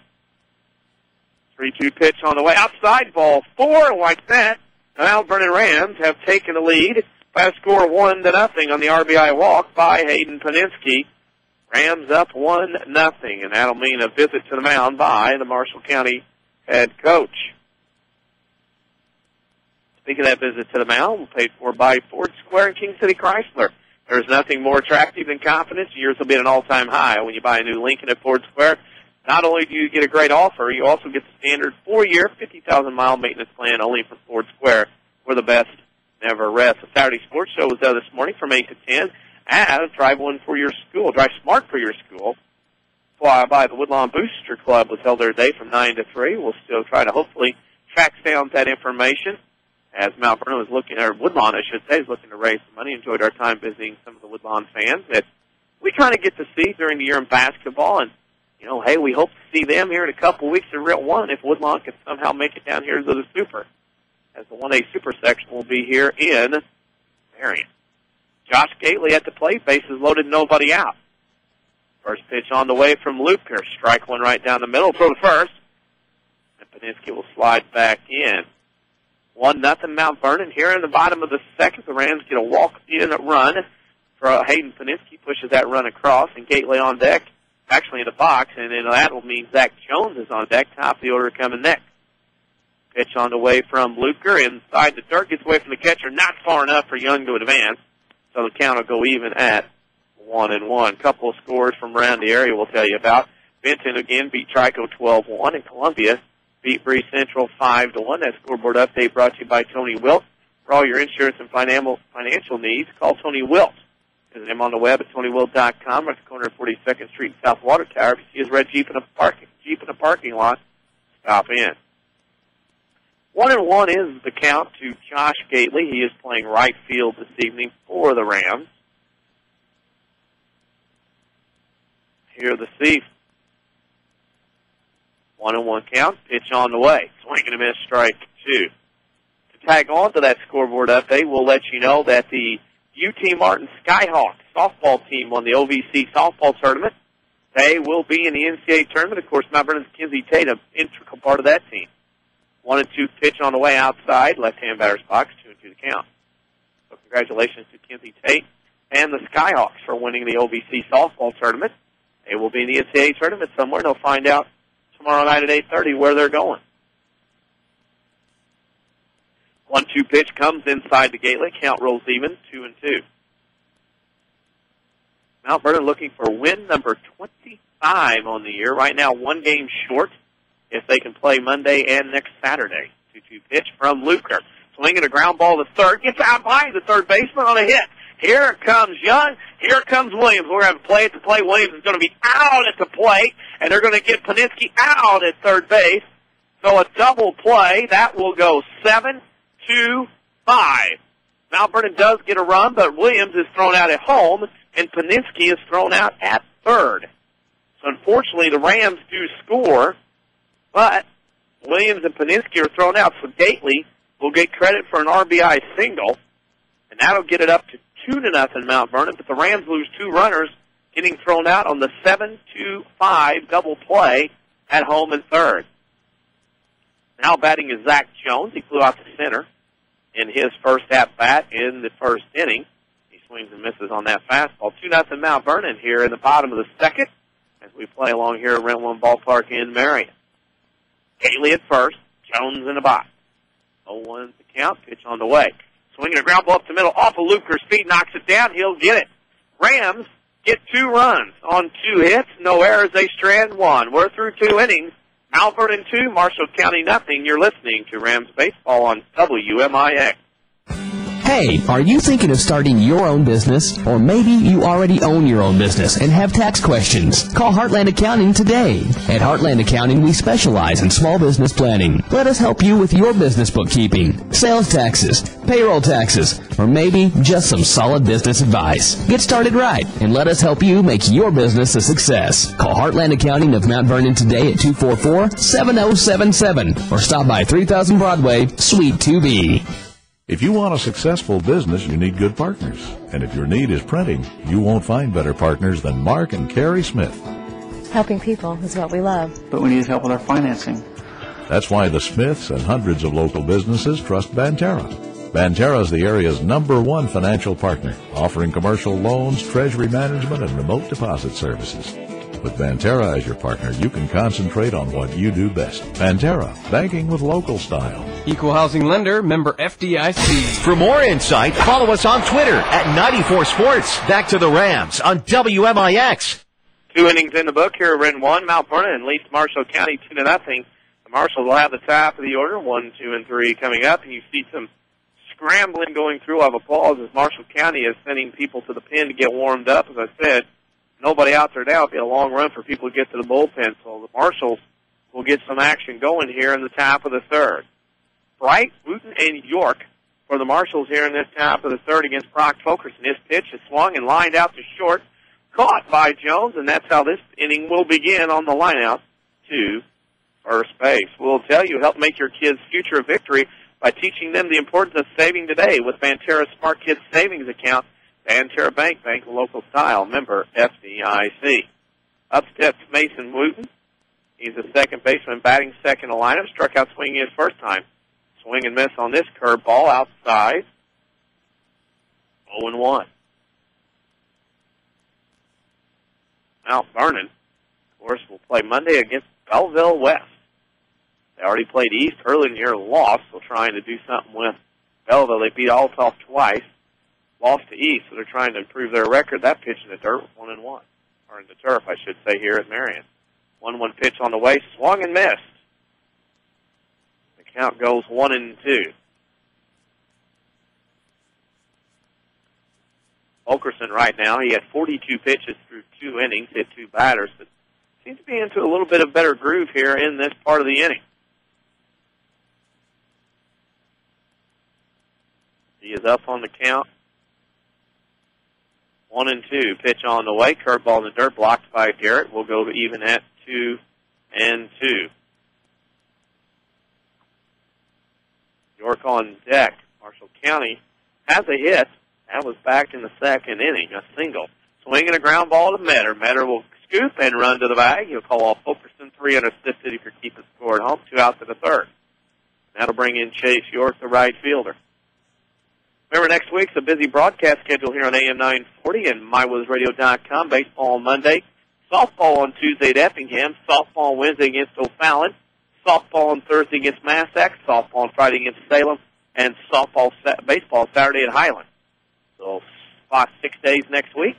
3-2 pitch on the way. Outside, ball 4. Like that, the Mount Vernon Rams have taken the lead by a score of 1-0 on the RBI walk by Hayden Paninsky. Rams up 1-0, and that'll mean a visit to the mound by the Marshall County head coach. Speaking of that visit to the mound, we're paid for by Ford Square and King City Chrysler. There's nothing more attractive than confidence. Yours will be at an all-time high when you buy a new Lincoln at Ford Square. Not only do you get a great offer, you also get the standard 4-year, 50,000-mile maintenance plan only from Ford Square, where the best never rests. The Saturday Sports Show was there this morning from 8 to 10. As Drive One for Your School, Drive Smart for Your School, by the Woodlawn Booster Club was held there today from 9 to 3. We'll still try to hopefully track down that information as Mount Vernon was looking, or Woodlawn, I should say, is looking to raise some money. Enjoyed our time visiting some of the Woodlawn fans that we kind of get to see during the year in basketball. And, you know, hey, we hope to see them here in a couple of weeks in Route 1 if Woodlawn can somehow make it down here to the Super, as the 1A Super section will be here in Marion. Josh Gately at the plate, bases loaded, nobody out. First pitch on the way from Luker. Strike one right down the middle, throw to first. And Paninsky will slide back in. 1-0 Mount Vernon. Here in the bottom of the second, the Rams get a walk-in run. For Hayden Paninsky pushes that run across, and Gately on deck, actually in the box, and then that will mean Zach Jones is on deck, top of the order coming next. Pitch on the way from Luker. Inside the dirt, gets away from the catcher, not far enough for Young to advance. So the count will go even at 1-1. Couple of scores from around the area we'll tell you about. Benton again beat Trico 12-1, and Columbia beat Breeze Central 5-1. That scoreboard update brought to you by Tony Wilt. For all your insurance and financial needs, call Tony Wilt. Visit him on the web at TonyWilt.com, at the corner of 42nd Street and South Water Tower. If you see his red Jeep in a parking lot, stop in. 1-1 is the count to Josh Gately. He is playing right field this evening for the Rams. Here the seat. 1-1 count. Pitch on the way. Swing and a miss, strike 2. To tag on to that scoreboard update, we'll let you know that the UT Martin Skyhawks softball team won the OVC softball tournament. They will be in the NCAA tournament. Of course, Mount Vernon's Kinsey Tate, an integral part of that team. 1-2 pitch on the way outside, left-hand batter's box, 2-2 the count. So congratulations to Kinsey Tate and the Skyhawks for winning the OVC softball tournament. They will be in the NCAA tournament somewhere. They'll find out tomorrow night at 8:30 where they're going. 1-2 pitch comes inside the Gately. Count rolls even, 2-2. Mount Vernon looking for win number 25 on the year. Right now, 1 game short if they can play Monday and next Saturday. 2-2 pitch from Luker. Swinging a ground ball to third. Gets out behind the third baseman on a hit. Here comes Young. Here comes Williams. We're going to play at the plate. Williams is going to be out at the plate, and they're going to get Paninsky out at third base. So a double play. That will go 7-5. Mount Vernon does get a run, but Williams is thrown out at home, and Paninsky is thrown out at third. So unfortunately, the Rams do score, but Williams and Paninsky are thrown out. So Gately will get credit for an RBI single, and that'll get it up to 2-0 Mount Vernon. But the Rams lose 2 runners, getting thrown out on the 7-5 double play at home and third. Now batting is Zach Jones. He flew out to center in his first at-bat in the first inning. He swings and misses on that fastball. 2-0 Mount Vernon here in the bottom of the second as we play along here at Rent One Ballpark in Marion. Gately at first, Jones in the box. 0-1 the count, pitch on the way. Swinging a ground ball up the middle, off of Luker's feet, knocks it down, he'll get it. Rams get 2 runs on 2 hits, no errors, they strand 1. We're through 2 innings. Mount Vernon 2, Marshall County nothing. You're listening to Rams Baseball on WMIX. Hey, are you thinking of starting your own business? Or maybe you already own your own business and have tax questions? Call Heartland Accounting today. At Heartland Accounting, we specialize in small business planning. Let us help you with your business bookkeeping, sales taxes, payroll taxes, or maybe just some solid business advice. Get started right and let us help you make your business a success. Call Heartland Accounting of Mount Vernon today at 244-7077 or stop by 3000 Broadway, Suite 2B. If you want a successful business, you need good partners. And if your need is printing, you won't find better partners than Mark and Carrie Smith. Helping people is what we love. But we need help with our financing. That's why the Smiths and hundreds of local businesses trust Banterra. Banterra is the area's #1 financial partner, offering commercial loans, treasury management, and remote deposit services. With Banterra as your partner, you can concentrate on what you do best. Banterra, banking with local style. Equal housing lender, member FDIC. For more insight, follow us on Twitter at 94Sports. Back to the Rams on WMIX. 2 innings in the book here at Ren 1. Mount Vernon leads Marshall County 2-0. The Marshals will have the top of the order, 1, 2, and 3 coming up. And you see some scrambling going through of applause as Marshall County is sending people to the pen to get warmed up. As I said, nobody out there now. It'll be a long run for people to get to the bullpen. So the Marshals will get some action going here in the top of the third. Bright, Wooten, and York for the Marshals here in this top of the third against Brock Fulkerson. His pitch is swung and lined out to short, caught by Jones, and that's how this inning will begin on the lineout to first base. We'll tell you, help make your kids' future a victory by teaching them the importance of saving today with Banterra's Smart Kids Savings Account. Banterra Bank, bank local style, member FDIC. Up steps Mason Wooten. He's a second baseman batting second in the lineup. Struck out swinging his first time. Swing and miss on this curveball outside. 0-1. Mount Vernon, of course, will play Monday against Belleville West. They already played East early in the year, lost, so trying to do something with Belleville. They beat Althoff twice, lost to East, so they're trying to improve their record. That pitch in the dirt, 1-1. Or in the turf, I should say, here at Marion. 1-1 pitch on the way, swung and missed. The count goes 1-2. Fulkerson right now, he had 42 pitches through 2 innings, hit 2 batters, but seems to be into a little bit of better groove here in this part of the inning. He is up on the count. 1-2. Pitch on the way. Curveball in the dirt, blocked by Garrett. We'll go even at 2-2. York on deck. Marshall County has a hit. That was back in the second inning, a single. Swinging a ground ball to Metter. Metter will scoop and run to the bag. He'll call off Fulkerson, 3 unassisted if you're keeping score at home, 2 outs in the third. That'll bring in Chase York, the right fielder. Remember, next week's a busy broadcast schedule here on AM 940 and MyWizRadio.com. Baseball on Monday, softball on Tuesday at Effingham, softball Wednesday against O'Fallon, softball on Thursday against Massac, softball on Friday against Salem, and baseball Saturday at Highland. So 6 days next week.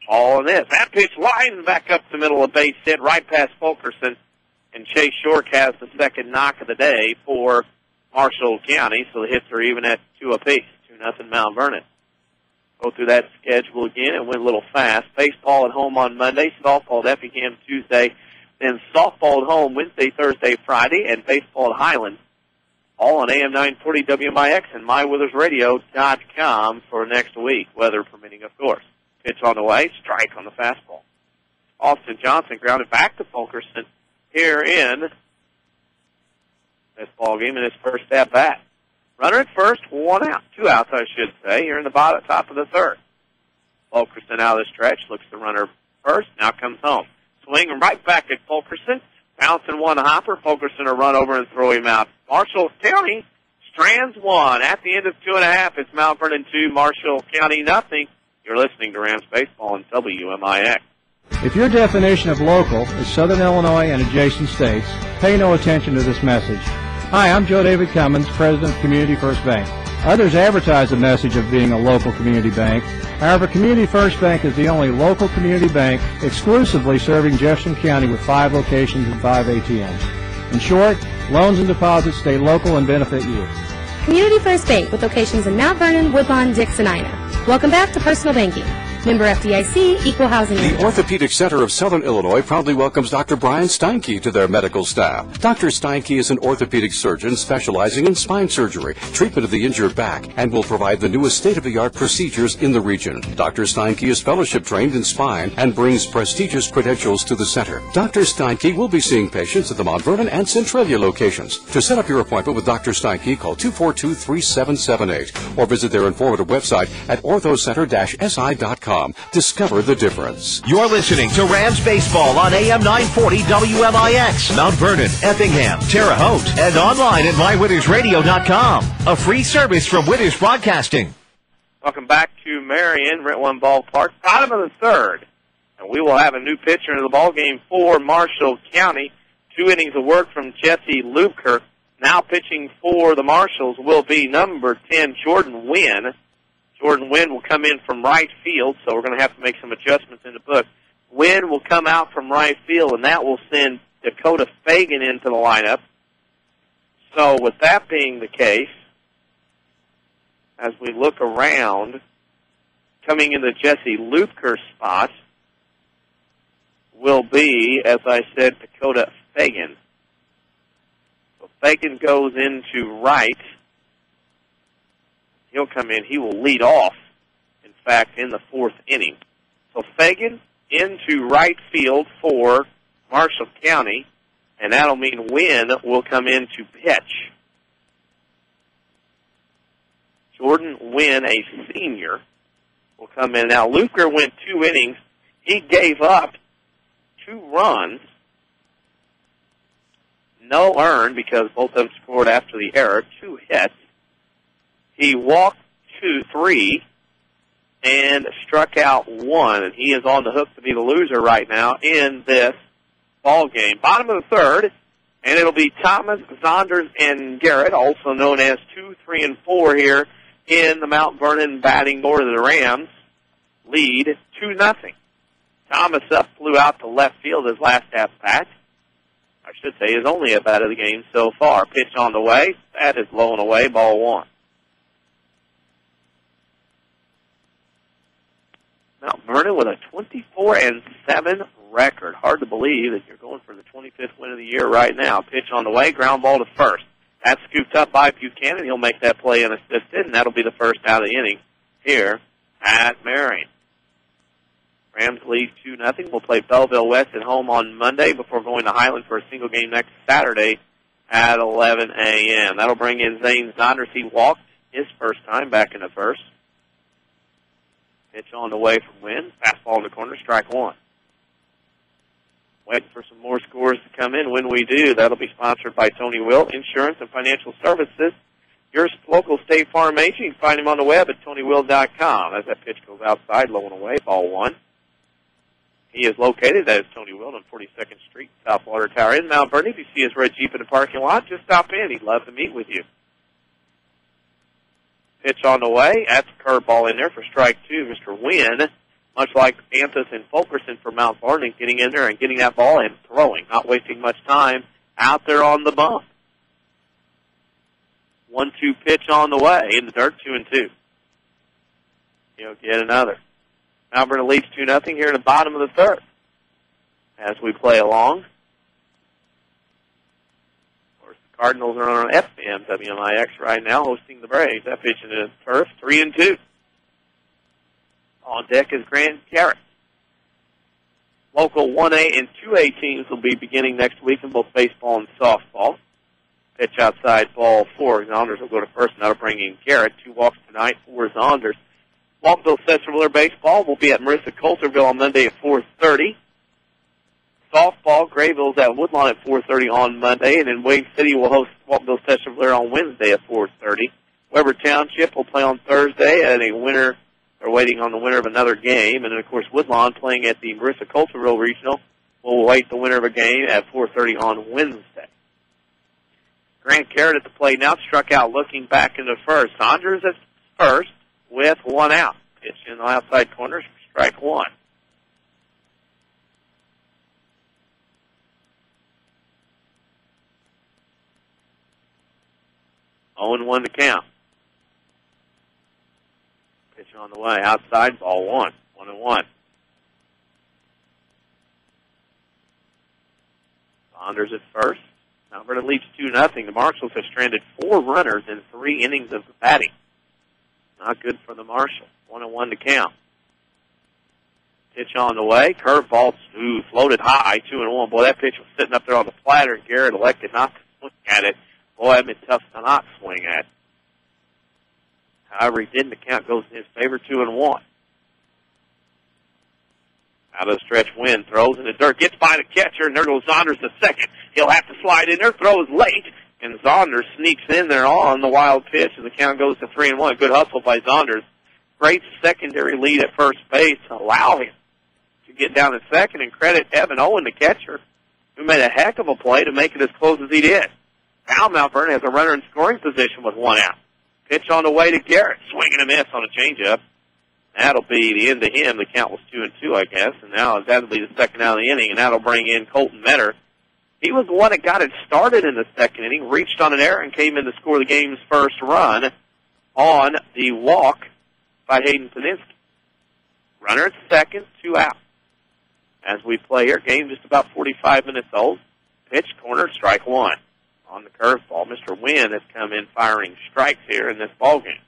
All in this. That pitch lines back up the middle of base hit, right past Fulkerson, and Chase York has the second knock of the day for Marshall County, so the hits are even at 2 apiece. 2-0 Mount Vernon. Go through that schedule again. It went a little fast. Baseball at home on Monday, softball at Effingham Tuesday, then softball at home Wednesday, Thursday, Friday, and baseball at Highland. All on AM 940 WMIX and MyWeathersRadio.com for next week, weather permitting, of course. Pitch on the way, strike on the fastball. Austin Johnson grounded back to Fulkerson here in this ball game in his first at bat. Runner at first, 1 out. 2 outs, I should say, here in the top of the third. Fulkerson out of the stretch, looks the runner first, now comes home. Swing right back at Fulkerson. Bouncing one hopper. Fulkerson will run over and throw him out. Marshall County strands one. At the end of 2.5, it's Mount Vernon 2, Marshall County nothing. You're listening to Rams Baseball on WMIX. If your definition of local is Southern Illinois and adjacent states, pay no attention to this message. Hi, I'm Joe David Cummins, President of Community First Bank. Others advertise the message of being a local community bank. However, Community First Bank is the only local community bank exclusively serving Jefferson County with 5 locations and 5 ATMs. In short, loans and deposits stay local and benefit you. Community First Bank with locations in Mount Vernon, Woodlawn, Dix, and Ina. Welcome back to Personal Banking. Member FDIC, Equal Housing Lender. The Orthopedic Center of Southern Illinois proudly welcomes Dr. Brian Steinke to their medical staff. Dr. Steinke is an orthopedic surgeon specializing in spine surgery, treatment of the injured back, and will provide the newest state-of-the-art procedures in the region. Dr. Steinke is fellowship trained in spine and brings prestigious credentials to the center. Dr. Steinke will be seeing patients at the Mount Vernon and Centralia locations. To set up your appointment with Dr. Steinke, call 242-3778 or visit their informative website at orthocenter-si.com. Discover the difference. You're listening to Rams Baseball on AM 940 WMIX, Mount Vernon, Effingham, Terre Haute, and online at MyWinnersRadio.com. A free service from Winners Broadcasting. Welcome back to Marion, Rent One Ballpark, bottom of the third. And we will have a new pitcher into the ball game for Marshall County. 2 innings of work from Jesse Lubker. Now pitching for the Marshalls will be number 10, Jordan Wynn. Jordan Wynn will come in from right field, so we're going to have to make some adjustments in the book. Wynn will come out from right field, and that will send Dakota Fagan into the lineup. So with that being the case, as we look around, coming into Jesse Lubker's spot will be, as I said, Dakota Fagan. So Fagan goes into right. He'll come in. He will lead off, in fact, in the 4th inning. So Fagan into right field for Marshall County, and that'll mean Wynn will come in to pitch. Jordan Wynn, a senior, will come in. Now, Luker went 2 innings. He gave up 2 runs. No earned because both of them scored after the error. 2 hits. He walked 3 and struck out 1, and he is on the hook to be the loser right now in this ball game. Bottom of the third, and it'll be Thomas, Zonders, and Garrett, also known as 2, 3, and 4 here in the Mount Vernon batting order. The Rams lead 2-0. Thomas flew out to left field his last at-bat. I should say his only at-bat of the game so far. Pitch on the way. That is low and away, ball 1. Mount Vernon with a 24-7 record. Hard to believe that you're going for the 25th win of the year right now. Pitch on the way, ground ball to first. That's scooped up by Buchanan. He'll make that play unassisted, and that'll be the first out of the inning here at Marion. Rams lead 2-0. We'll play Belleville West at home on Monday before going to Highland for a single game next Saturday at 11 a.m. That'll bring in Zane Zonders. He walked his first time back in the first. Pitch on the way from Wynn. Fastball in the corner, strike 1. Waiting for some more scores to come in. When we do, that'll be sponsored by Tony Wilt Insurance and Financial Services. Your local State Farm agent. You can find him on the web at TonyWilt.com. As that pitch goes outside, low and away, ball 1. He is located, that is Tony Wilt, on 42nd Street, South Water Tower in Mount Vernon. If you see his red Jeep in the parking lot, just stop in. He'd love to meet with you. Pitch on the way. That's a curveball in there for strike 2. Mr. Wynn, much like Anthus and Fulkerson for Mount Vernon, getting in there and getting that ball and throwing, not wasting much time out there on the bump. 1-2 pitch on the way in the dirt, 2-2. He'll get another. Mount Vernon leads 2-0 here in the bottom of the third. As we play along. Of course, the Cardinals are on FM WMIX right now, hosting the Braves. That pitch into the turf, 3-2. On deck is Grant Garrett. Local 1A and 2A teams will be beginning next week in both baseball and softball. Pitch outside, ball 4. Zonders will go to first, and that'll bring in Garrett. 2 walks tonight for Zonders. Walkerville Central baseball will be at Marissa Coulterville on Monday at 4:30. Softball, Grayville's at Woodlawn at 4:30 on Monday, and then Wayne City will host Walkerville Central on Wednesday at 4:30. Weber Township will play on Thursday, and they're waiting on the winner of another game. And then, of course, Woodlawn playing at the Marissa Coulterville Regional will await the winner of a game at 4:30 on Wednesday. Grant Garrett at the plate now, struck out looking back into first. Saunders at first with 1 out. Pitch in the outside corner, strike 1. Oh and 1 to count. Pitch on the way, outside, ball 1. 1-1. Saunders at first. Mount Vernon leads 2-0. The Marshals have stranded 4 runners in 3 innings of the batting. Not good for the Marshals. 1-1 to count. Pitch on the way. Curveball, floated high. 2-1. Boy, that pitch was sitting up there on the platter, and Garrett elected not to swing at it. Boy, that'd been tough to not swing at. However, he didn't. The count goes in his favor, 2-1. Out of the stretch, Wynn throws in the dirt, gets by the catcher, and there goes Zonders to second. He'll have to slide in there, throws late, and Zonders sneaks in there on the wild pitch, and the count goes to 3-1. Good hustle by Zonders. Great secondary lead at first base to allow him to get down to second, and credit Evan Owen, the catcher, who made a heck of a play to make it as close as he did. Now Mount Vernon has a runner in scoring position with 1 out. Pitch on the way to Garrett. Swing and a miss on a changeup. That'll be the end of him. The count was 2-2, I guess. And now that'll be the second out of the inning, and that'll bring in Colton Metter. He was the one that got it started in the second inning, reached on an error, and came in to score the game's first run on the walk by Hayden Paninsky. Runner at second, 2 out. As we play here, game just about 45 minutes old. Pitch, corner, strike 1. On the curveball, Mr. Wynn has come in firing strikes here in this ballgame.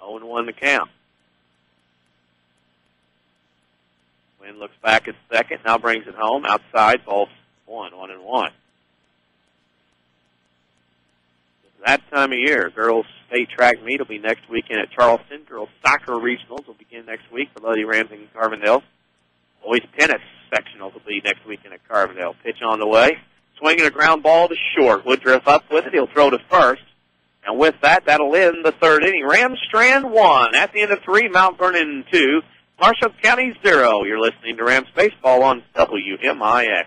0-1 to count. Wynn looks back at second, now brings it home. Outside, ball 1, 1-1. That time of year, girls' state track meet will be next weekend at Charleston. Girls' soccer regionals will begin next week for Lady Rams in Carbondale. Boys' tennis sectionals will be next weekend at Carbondale. Pitch on the way. Swinging a ground ball to short. Woodruff up with it. He'll throw to first. And with that, that'll end the third inning. Rams strand 1. At the end of 3, Mount Vernon 2. Marshall County 0. You're listening to Rams Baseball on WMIX.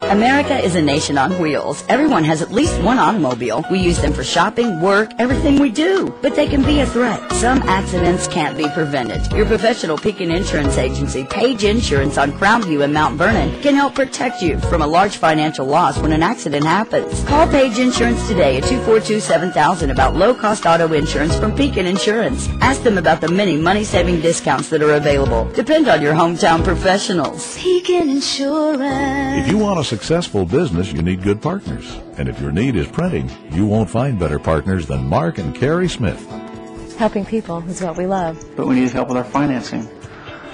America is a nation on wheels. Everyone has at least one automobile. We use them for shopping, work, everything we do. But they can be a threat. Some accidents can't be prevented. Your professional Pekin Insurance Agency, Page Insurance on Crownview and Mount Vernon, can help protect you from a large financial loss when an accident happens. Call Page Insurance today at 242-7000 about low-cost auto insurance from Pekin Insurance. Ask them about the many money-saving discounts that are available. Depend on your hometown professionals. Pekin Insurance. If you want a successful business, you need good partners. And if your need is printing, you won't find better partners than Mark and Carrie Smith. Helping people is what we love. But we need help with our financing.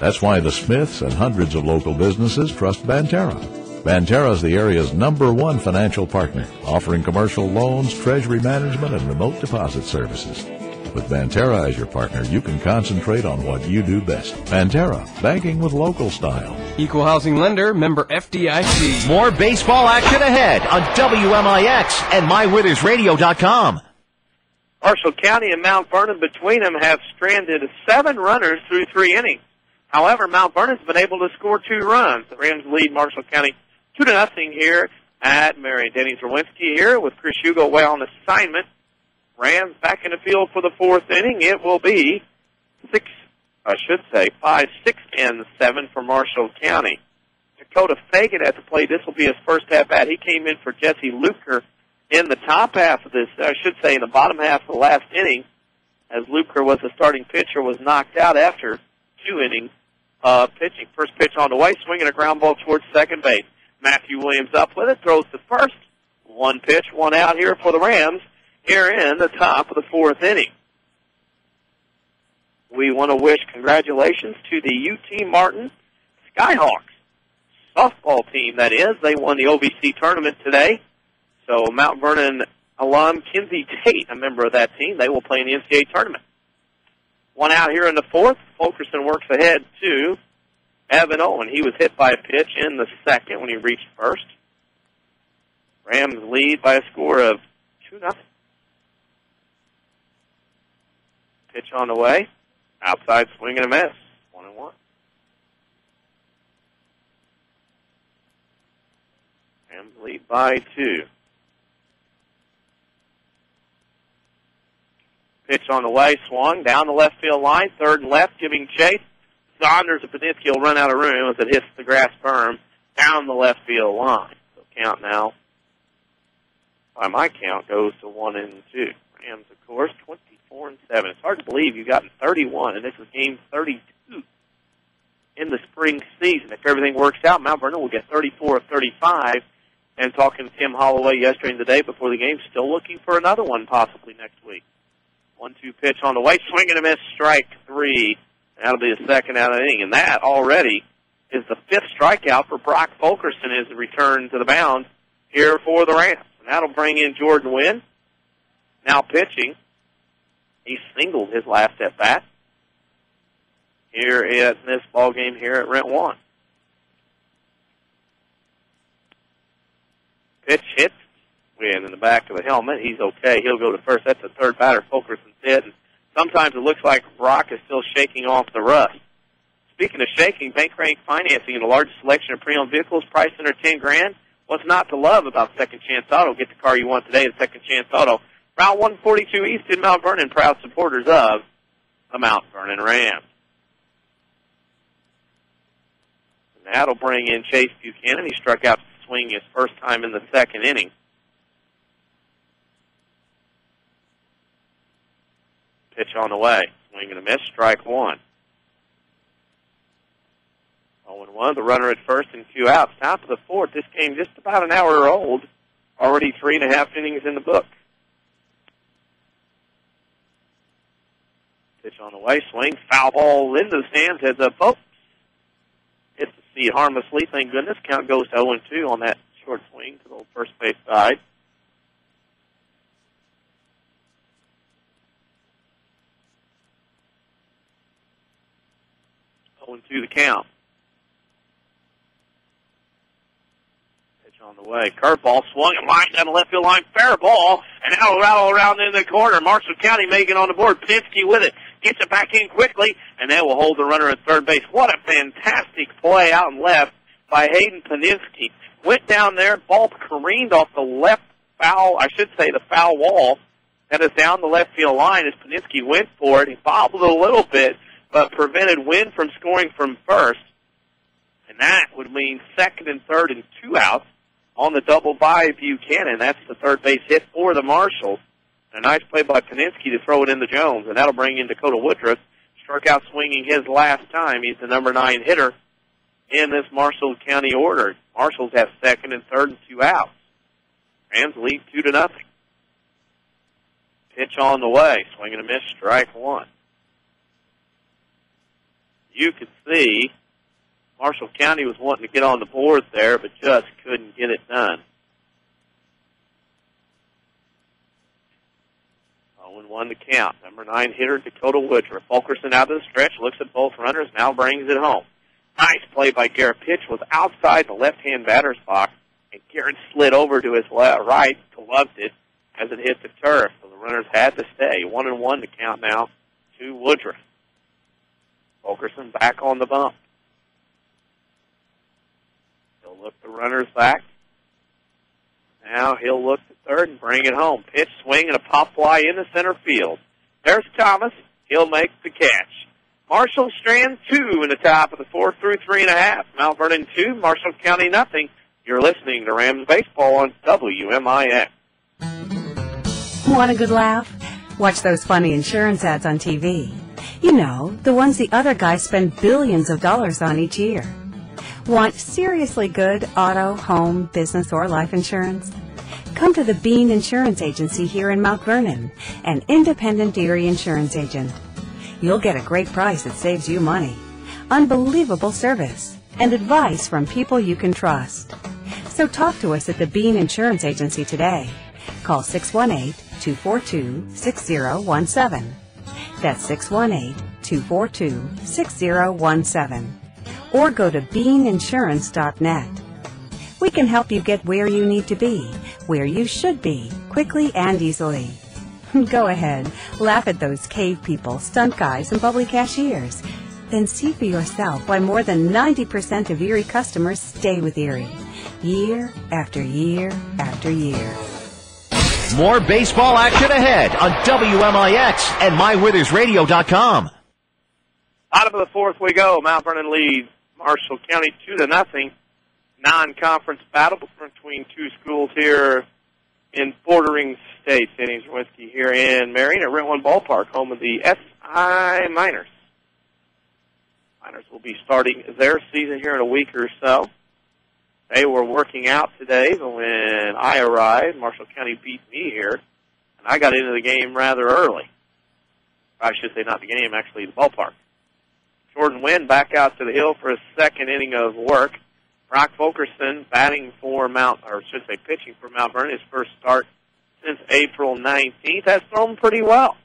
That's why the Smiths and hundreds of local businesses trust Banterra. Banterra is the area's #1 financial partner, offering commercial loans, treasury management, and remote deposit services. With Banterra as your partner, you can concentrate on what you do best. Banterra, banking with local style. Equal housing lender, member FDIC. More baseball action ahead on WMIX and MyWinnersRadio.com. Marshall County and Mount Vernon between them have stranded 7 runners through 3 innings. However, Mount Vernon's been able to score 2 runs. The Rams lead Marshall County 2-0 here at Marion. Denny Czerwinski here with Chris Hugo away on assignment. Rams back in the field for the 4th inning. It will be 5, 6, and 7 for Marshall County. Dakota Fagan at the plate. This will be his first at-bat. He came in for Jesse Luker in the top half of this, in the bottom half of the last inning. as Luker was the starting pitcher, was knocked out after 2 innings of pitching. First pitch on the way, swinging a ground ball towards second base. Matthew Williams up with it, throws to first. 1 pitch, 1 out here for the Rams here in the top of the 4th inning. We want to wish congratulations to the UT Martin Skyhawks softball team, that is. They won the OVC tournament today. So Mount Vernon alum Kinsey Tate, a member of that team, they will play in the NCAA tournament. 1 out here in the 4th. Fulkerson works ahead to Evan Owen. He was hit by a pitch in the 2nd when he reached first. Rams lead by a score of 2-0. Pitch on the way. Outside swing and a miss. 1-1. Rams lead by 2. Pitch on the way, swung down the left field line, third and left, giving chase. Saunders of Peninsula will run out of room as it hits the grass berm down the left field line. So count now, by my count, goes to 1-2. Rams, of course, 24-7. It's hard to believe you've gotten 31, and this is game 32 in the spring season. If everything works out, Mount Vernon will get 34 of 35. And talking to Tim Holloway yesterday and today before the game, still looking for another one possibly next week. 1-2 pitch on the way, swing and a miss, strike 3. That'll be the 2nd out of the inning. And that already is the 5th strikeout for Brock Fulkerson as he returns to the mound here for the Rams. And that'll bring in Jordan Wynn, now pitching. He singled his last at bat here in this ball game here at Rent 1. Pitch hits. Win in the back of the helmet. He's okay. He'll go to first. That's the 3rd batter Fulkerson's hit. And sometimes it looks like Brock is still shaking off the rust. Speaking of shaking, Bank Rank Financing and the largest selection of pre-owned vehicles priced under $10,000. What's not to love about Second Chance Auto? Get the car you want today at Second Chance Auto. Route 142 East in Mount Vernon, proud supporters of the Mount Vernon Rams. And that'll bring in Chase Buchanan. He struck out to swing his first time in the 2nd inning. Pitch on the way. Swing and a miss. Strike 1. 0-1. The runner at first and 2 outs. Top of the 4th. This game just about an hour old. Already 3.5 innings in the book. Pitch on the way. Swing. Foul ball into the stands. Heads up. Oh. Hits the seat harmlessly. Thank goodness. Count goes to 0-2 on that short swing to the first base side. 0-2 the count. Pitch on the way. Curveball swung and lined down the left field line. Fair ball. And now it'll rattle around in the corner. Marshall County making on the board. Pinsky with it. Gets it back in quickly. And they will hold the runner at third base. What a fantastic play out and left by Hayden Paninsky. Went down there. Ball careened off the left foul, I should say the foul wall. That is down the left field line as Paninsky went for it. He bobbled it a little bit, but prevented Wynn from scoring from first. And that would mean 2nd and 3rd and 2 outs on the double by Buchanan. That's the third base hit for the Marshals. A nice play by Paninsky to throw it into Jones, and that'll bring in Dakota Woodruff. Struck out swinging his last time. He's the number 9 hitter in this Marshall County order. Marshals have 2nd and 3rd and 2 outs. Rams lead 2-0. Pitch on the way. Swing and a miss. Strike 1. You could see Marshall County was wanting to get on the board there, but just couldn't get it done. 0-1 to count. Number 9 hitter Dakota Woodruff. Fulkerson out of the stretch, looks at both runners, now brings it home. Nice play by Garrett. Pitch was outside the left-hand batter's box, and Garrett slid over to his right, gloved it as it hit the turf. So the runners had to stay. 1-1 to count now to Woodruff. Fulkerson back on the bump. He'll look the runners back. Now he'll look to third and bring it home. Pitch, swing, and a pop fly into center field. There's Thomas. He'll make the catch. Marshall Strand 2 in the top of the 4th through 3.5. Mount Vernon 2, Marshall County nothing. You're listening to Rams Baseball on WMIX. Want a good laugh? Watch those funny insurance ads on TV. You know, the ones the other guys spend billions of dollars on each year. Want seriously good auto, home, business, or life insurance? Come to the Bean Insurance Agency here in Mount Vernon, an independent Erie insurance agent. You'll get a great price that saves you money, unbelievable service, and advice from people you can trust. So talk to us at the Bean Insurance Agency today. Call 618-242-6017. That's 618-242-6017. Or go to beaninsurance.net. We can help you get where you need to be, where you should be, quickly and easily. Go ahead, laugh at those cave people, stunt guys, and bubbly cashiers. Then see for yourself why more than 90% of Erie customers stay with Erie, year after year after year. More baseball action ahead on WMIX and MyWithersRadio.com. Bottom of the fourth we go. Mount Vernon leads Marshall County 2-0. Non-conference battle between two schools here in bordering states. Danny Czerwinski here in Marion at Rent One Ballpark, home of the SI Miners. Miners will be starting their season here in a week or so. They were working out today, but when I arrived, Marshall County beat me here, and I got into the game rather early. I should say not the game, actually the ballpark. Jordan Wynn back out to the hill for his second inning of work. Brock Fulkerson pitching for Mount Vernon, his first start since April 19th, has thrown pretty well.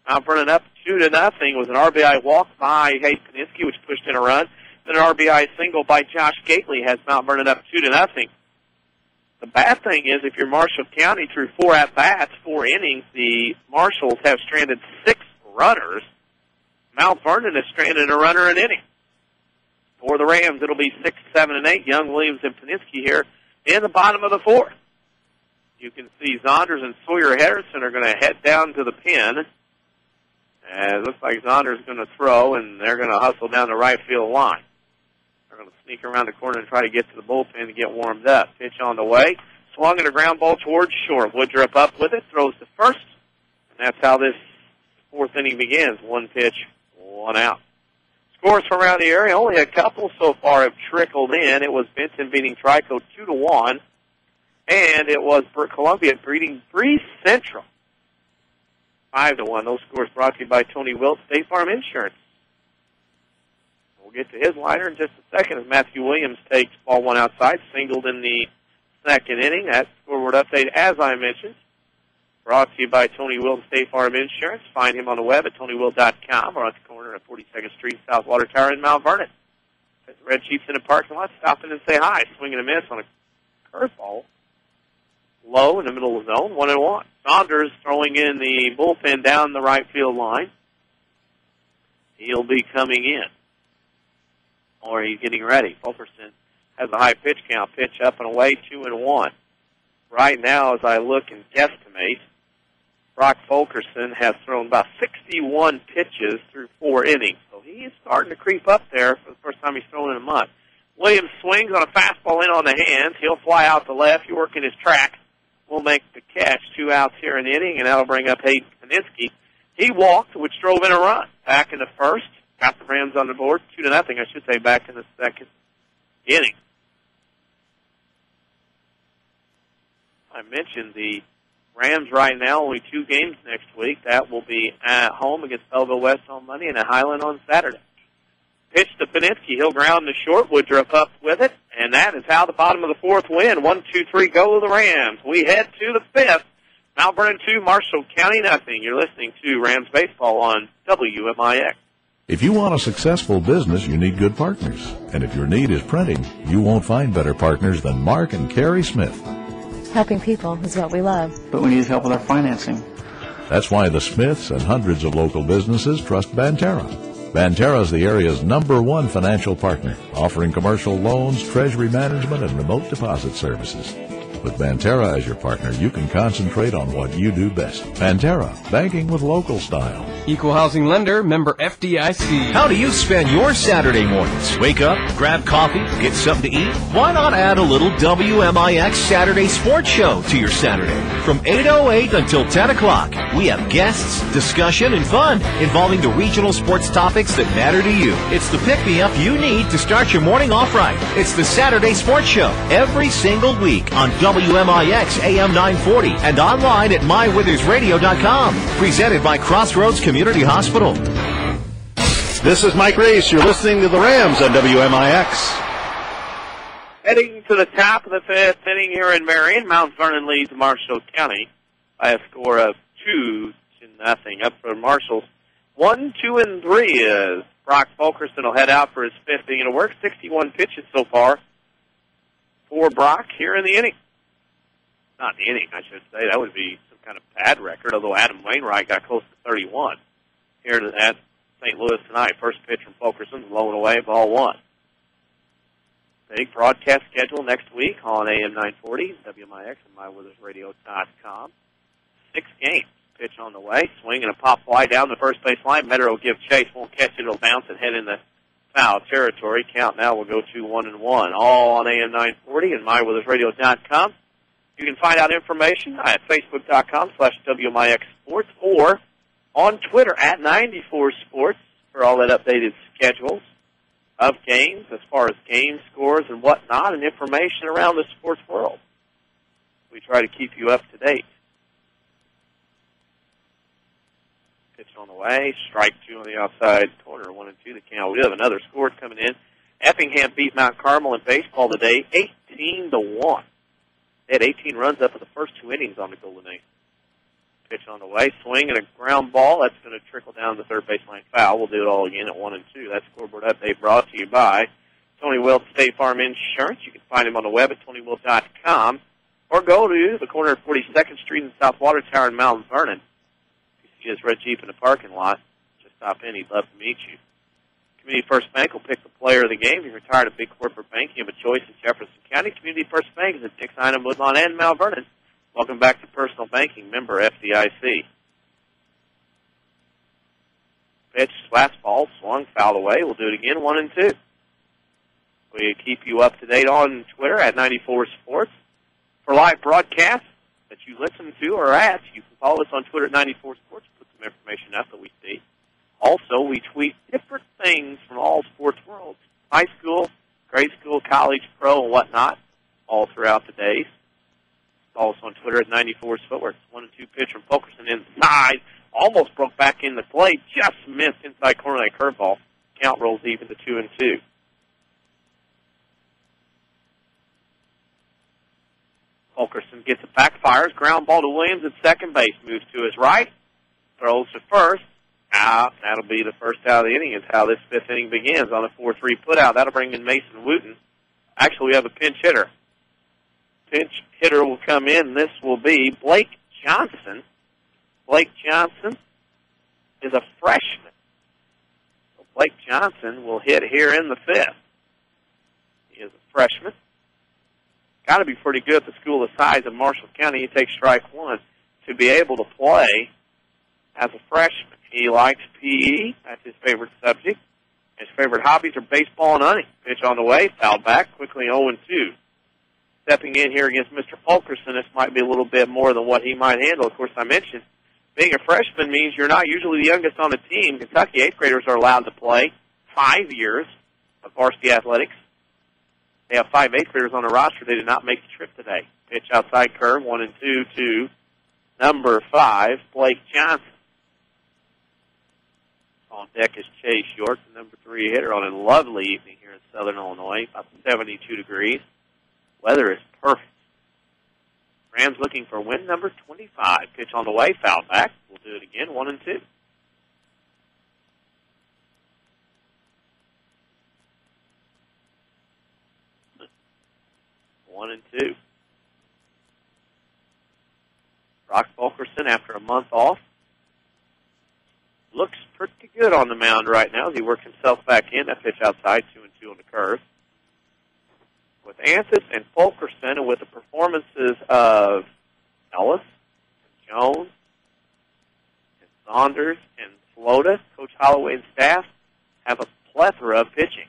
Mount Vernon up 2-0 was an RBI walk by Hayden Paninsky, which pushed in a run. Then an RBI single by Josh Gately has Mount Vernon up 2-0. The bad thing is, if you're Marshall County, through 4 at-bats, 4 innings, the Marshals have stranded 6 runners. Mount Vernon has stranded a runner an inning. For the Rams, it'll be 6, 7, and 8. Young, Williams, and Paninsky here in the bottom of the fourth. You can see Zonders and Sawyer Henderson are going to head down to the pen. And it looks like Zonders is going to throw, and they're going to hustle down the right field line. They're going to sneak around the corner and try to get to the bullpen to get warmed up. Pitch on the way. Swung and a ground ball towards short. Woodruff up with it, throws to first. And that's how this fourth inning begins. 1 pitch, 1 out. Scores from around the area, only a couple so far have trickled in. It was Benton beating Trico 2-1, and it was Columbia beating Breeze Central 5-1. Those scores brought to you by Tony Wilt, State Farm Insurance. We'll get to his liner in just a second as Matthew Williams takes ball 1 outside, singled in the second inning. That scoreboard update, as I mentioned, brought to you by Tony Wilt, State Farm Insurance. Find him on the web at TonyWilt.com or at the corner of 42nd Street, South Water Tower in Mount Vernon. The Red Chiefs in the parking lot, stop in and say hi. Swing and a miss on a curveball. Low in the middle of the zone, 1-1. Saunders throwing in the bullpen down the right field line. He'll be coming in. Or he's getting ready. Fulkerson has a high pitch count. Pitch up and away, 2-1. Right now, as I look and guesstimate, Brock Fulkerson has thrown about 61 pitches through 4 innings. So he is starting to creep up there for the first time he's thrown in a month. Williams swings on a fastball in on the hands. He'll fly out to left. He's working his track. We'll make the catch. 2 outs here in the inning, and that'll bring up Hayden Paninsky. He walked, which drove in a run. Back in the first. Got the Rams on the board. 2-0, I should say, back in the second inning. I mentioned the Rams right now, only 2 games next week. That will be at home against Belleville West on Monday and at Highland on Saturday. Pitch to Paninsky. He'll ground the short. Woodruff up with it. And that is how the bottom of the fourth win. 1, 2, 3, go to the Rams. We head to the fifth. Mount Vernon 2, Marshall County nothing. You're listening to Rams Baseball on WMIX. If you want a successful business, you need good partners. And if your need is printing, you won't find better partners than Mark and Carrie Smith. Helping people is what we love. But we need help with our financing. That's why the Smiths and hundreds of local businesses trust Banterra. Banterra is the area's #1 financial partner, offering commercial loans, treasury management, and remote deposit services. With Banterra as your partner, you can concentrate on what you do best. Banterra, banking with local style. Equal housing lender, member FDIC. How do you spend your Saturday mornings? Wake up, grab coffee, get something to eat? Why not add a little WMIX Saturday Sports Show to your Saturday? From 8:08 until 10 o'clock, we have guests, discussion, and fun involving the regional sports topics that matter to you. It's the pick-me-up you need to start your morning off right. It's the Saturday Sports Show every single week on WMIX AM 940 and online at mywithersradio.com. Presented by Crossroads Community Hospital. This is Mike Reese. You're listening to the Rams on WMIX. Heading to the top of the fifth inning here in Marion, Mount Vernon leads Marshall County by a score of 2-0. Up for Marshals. 1, 2, and 3 is Brock Fulkerson will head out for his fifth inning of work. 61 pitches so far for Brock here in the inning. Not the inning, I should say. That would be some kind of bad record, although Adam Wainwright got close to 31 here at St. Louis tonight. First pitch from Fulkerson, blown away, ball one. Big broadcast schedule next week on AM 940, WMIX, and mywithersradio.com. 6 games. Pitch on the way. Swing and a pop fly down the first base line. Metter will give chase. Won't catch it. It'll bounce and head in the foul territory. Count now will go to 1-1. All on AM 940 and mywithersradio.com. You can find out information at facebook.com/WMIX Sports or on Twitter at 94 Sports for all that updated schedules of games as far as game scores and whatnot and information around the sports world. We try to keep you up to date. Pitch on the way, strike two on the outside corner, 1-2 the count. We have another score coming in. Effingham beat Mount Carmel in baseball today, 18-1. They had 18 runs up in the first 2 innings on the Golden Knights. Pitch on the way, swing and a ground ball. That's going to trickle down the third baseline foul. We'll do it all again at 1-2. That scoreboard update brought to you by Tony Wilt State Farm Insurance. You can find him on the web at TonyWilt.com or go to the corner of 42nd Street and South Water Tower in Mount Vernon. He has red Jeep in the parking lot. Just stop in. He'd love to meet you. Community First Bank will pick the player of the game. If you're tired of big corporate banking, you have a choice in Jefferson County. Community First Bank is at Dix, Ynham, Woodlawn, and Mount Vernon. Welcome back to Personal Banking, member FDIC. Pitch, fastball, swung, fouled away. We'll do it again, 1-2. We keep you up to date on Twitter at 94 Sports. For live broadcasts that you listen to or at, you can follow us on Twitter at 94 Sports. Put some information up that we see. Also, we tweet different things from all sports worlds. High school, grade school, college, pro, and whatnot, all throughout the days. Follow us on Twitter at 94 Footwork. 1-2 pitch from Fulkerson inside. Almost broke back in the plate. Just missed inside corner of that curveball. Count rolls even to 2-2. Fulkerson gets it back, fires. Ground ball to Williams at second base. Moves to his right. Throws to first. Out. That'll be the first out of the inning. Is how this fifth inning begins on a 4-3 putout. That'll bring in Mason Wooten. Actually, we have a pinch hitter. Pinch hitter will come in. This will be Blake Johnson. Blake Johnson is a freshman. So Blake Johnson will hit here in the fifth. He is a freshman. Got to be pretty good at the school the size of Marshall County. He takes strike one to be able to play as a freshman. He likes PE. That's his favorite subject. His favorite hobbies are baseball and hunting. Pitch on the way. Foul back. Quickly 0-2. Stepping in here against Mr. Fulkerson, this might be a little bit more than what he might handle. Of course, I mentioned being a freshman means you're not usually the youngest on the team. Kentucky 8th graders are allowed to play 5 years of varsity athletics. They have 5 8th graders on the roster. They did not make the trip today. Pitch outside curve, 1-2 to number 5, Blake Johnson. On deck is Chase York, the number 3 hitter, on a lovely evening here in Southern Illinois, about 72 degrees. Weather is perfect. Rams looking for win number 25. Pitch on the way, foul back. We'll do it again, 1-2. One and two. Brock Fulkerson, after a month off, looks pretty good on the mound right now as he works himself back in. That pitch outside, 2-2 on the curve. with Antis and Fulkerson, and with the performances of Ellis, and Jones, and Saunders, and Flota, Coach Holloway and staff have a plethora of pitching.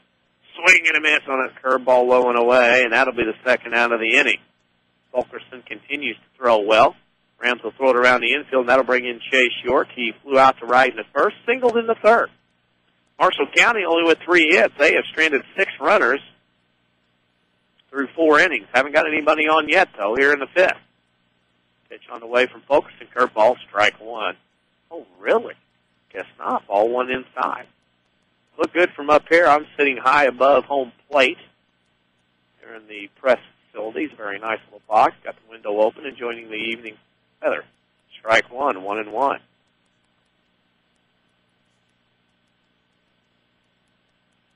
Swing and a miss on that curveball low and away, and that'll be the second out of the inning. Fulkerson continues to throw well. Rams will throw it around the infield, and that'll bring in Chase York. He flew out to right in the first, singled in the third. Marshall County only with 3 hits. They have stranded 6 runners through 4 innings. Haven't got anybody on yet, though, here in the 5th. Pitch on the way from Fulkerson. Curveball, strike 1. Oh, really? Guess not. Ball 1 inside. Look good from up here. I'm sitting high above home plate. Here in the press facilities. Very nice little box. Got the window open and joining the evening weather. Strike 1, 1-1.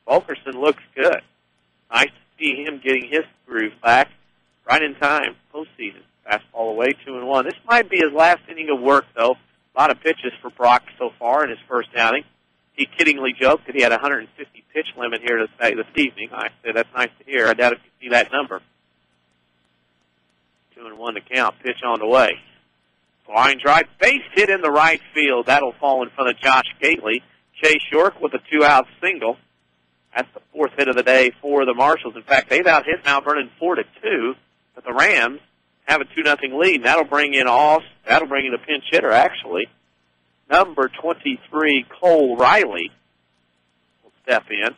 Fulkerson looks good. Nice to see him getting his groove back right in time. Postseason. Fastball away, 2-1. This might be his last inning of work, though. A lot of pitches for Brock so far in his first outing. He kiddingly joked that he had a 150 pitch limit here this evening. I said, that's nice to hear. I doubt if you see that number. 2-1 to count. Pitch on the way. Line drive, base hit in the right field. That'll fall in front of Josh Gately. Chase York with a 2-out single. That's the 4th hit of the day for the Marshals. In fact, they've out-hit Mount Vernon 4-2, but the Rams have a 2-0 lead. And that'll bring in a pinch hitter, actually. Number 23, Cole Riley, will step in.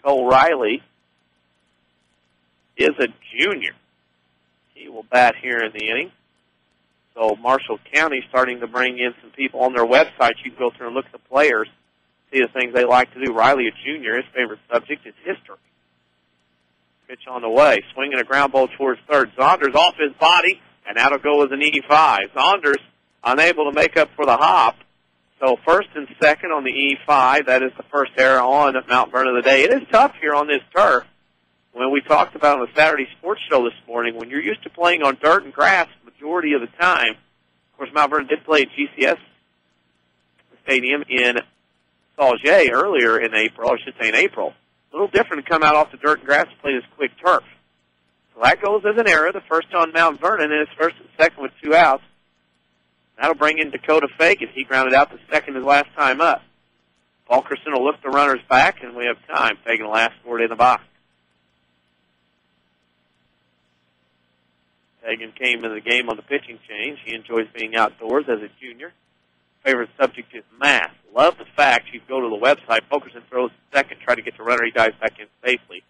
Cole Riley is a junior. He will bat here in the inning. So Marshall County starting to bring in some people on their website. You can go through and look at the players, see the things they like to do. Riley, a junior, his favorite subject is history. Pitch on the way. Swinging a ground ball towards third. Saunders off his body, and that'll go as an E5. Saunders unable to make up for the hop. So first and second on the E5. That is the first error on Mount Vernon of the day. It is tough here on this turf. When we talked about on the Saturday sports show this morning, when you're used to playing on dirt and grass the majority of the time, of course, Mount Vernon did play at GCS Stadium in Sauget earlier in April, I should say in April. A little different to come out off the dirt and grass and play this quick turf. So that goes as an error, the first on Mount Vernon, and it's first and second with 2 outs. That'll bring in Dakota Fagan. He grounded out the second his last time up. Fulkerson will look the runners back, and we have time. Fagan will ask for it in the box. Fagan came into the game on the pitching change. He enjoys being outdoors as a junior. Favorite subject is math. Love the fact you go to the website. Fulkerson throws second, try to get the runner. He dives back in safely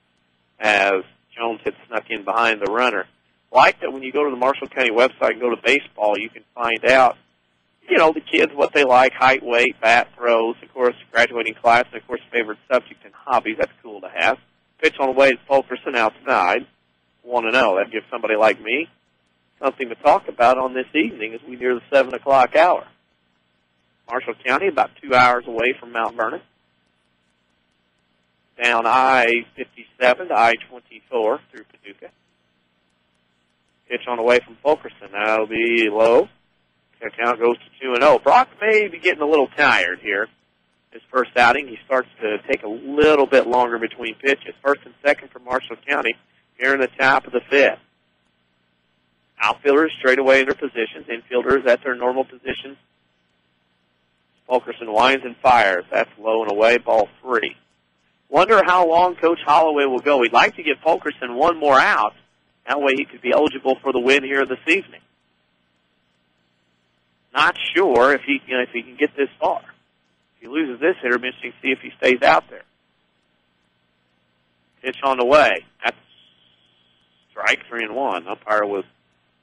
as Jones had snuck in behind the runner. Like that when you go to the Marshall County website and go to baseball, you can find out, the kids, what they like, height, weight, bat throws, of course, graduating class, and, of course, favorite subject and hobbies. That's cool to have. Pitch on the way to Fulkerson outside. 1-0. That gives somebody like me something to talk about on this evening as we near the 7 o'clock hour. Marshall County, about 2 hours away from Mount Vernon. Down I-57 to I-24 through Paducah. Pitch on the way from Fulkerson. That'll be low. Their count goes to 2-0. Brock may be getting a little tired here. His first outing, he starts to take a little bit longer between pitches. First and second for Marshall County here in the top of the 5th. Outfielders straight away in their positions. Infielders at their normal positions. Fulkerson winds and fires. That's low and away, ball 3. Wonder how long Coach Holloway will go. He'd like to get Fulkerson one more out. That way he could be eligible for the win here this evening. Not sure if he can get this far. If he loses this hitter, it'll be interesting to see if he stays out there. Pitch on the way. That's strike 3-1. Umpire was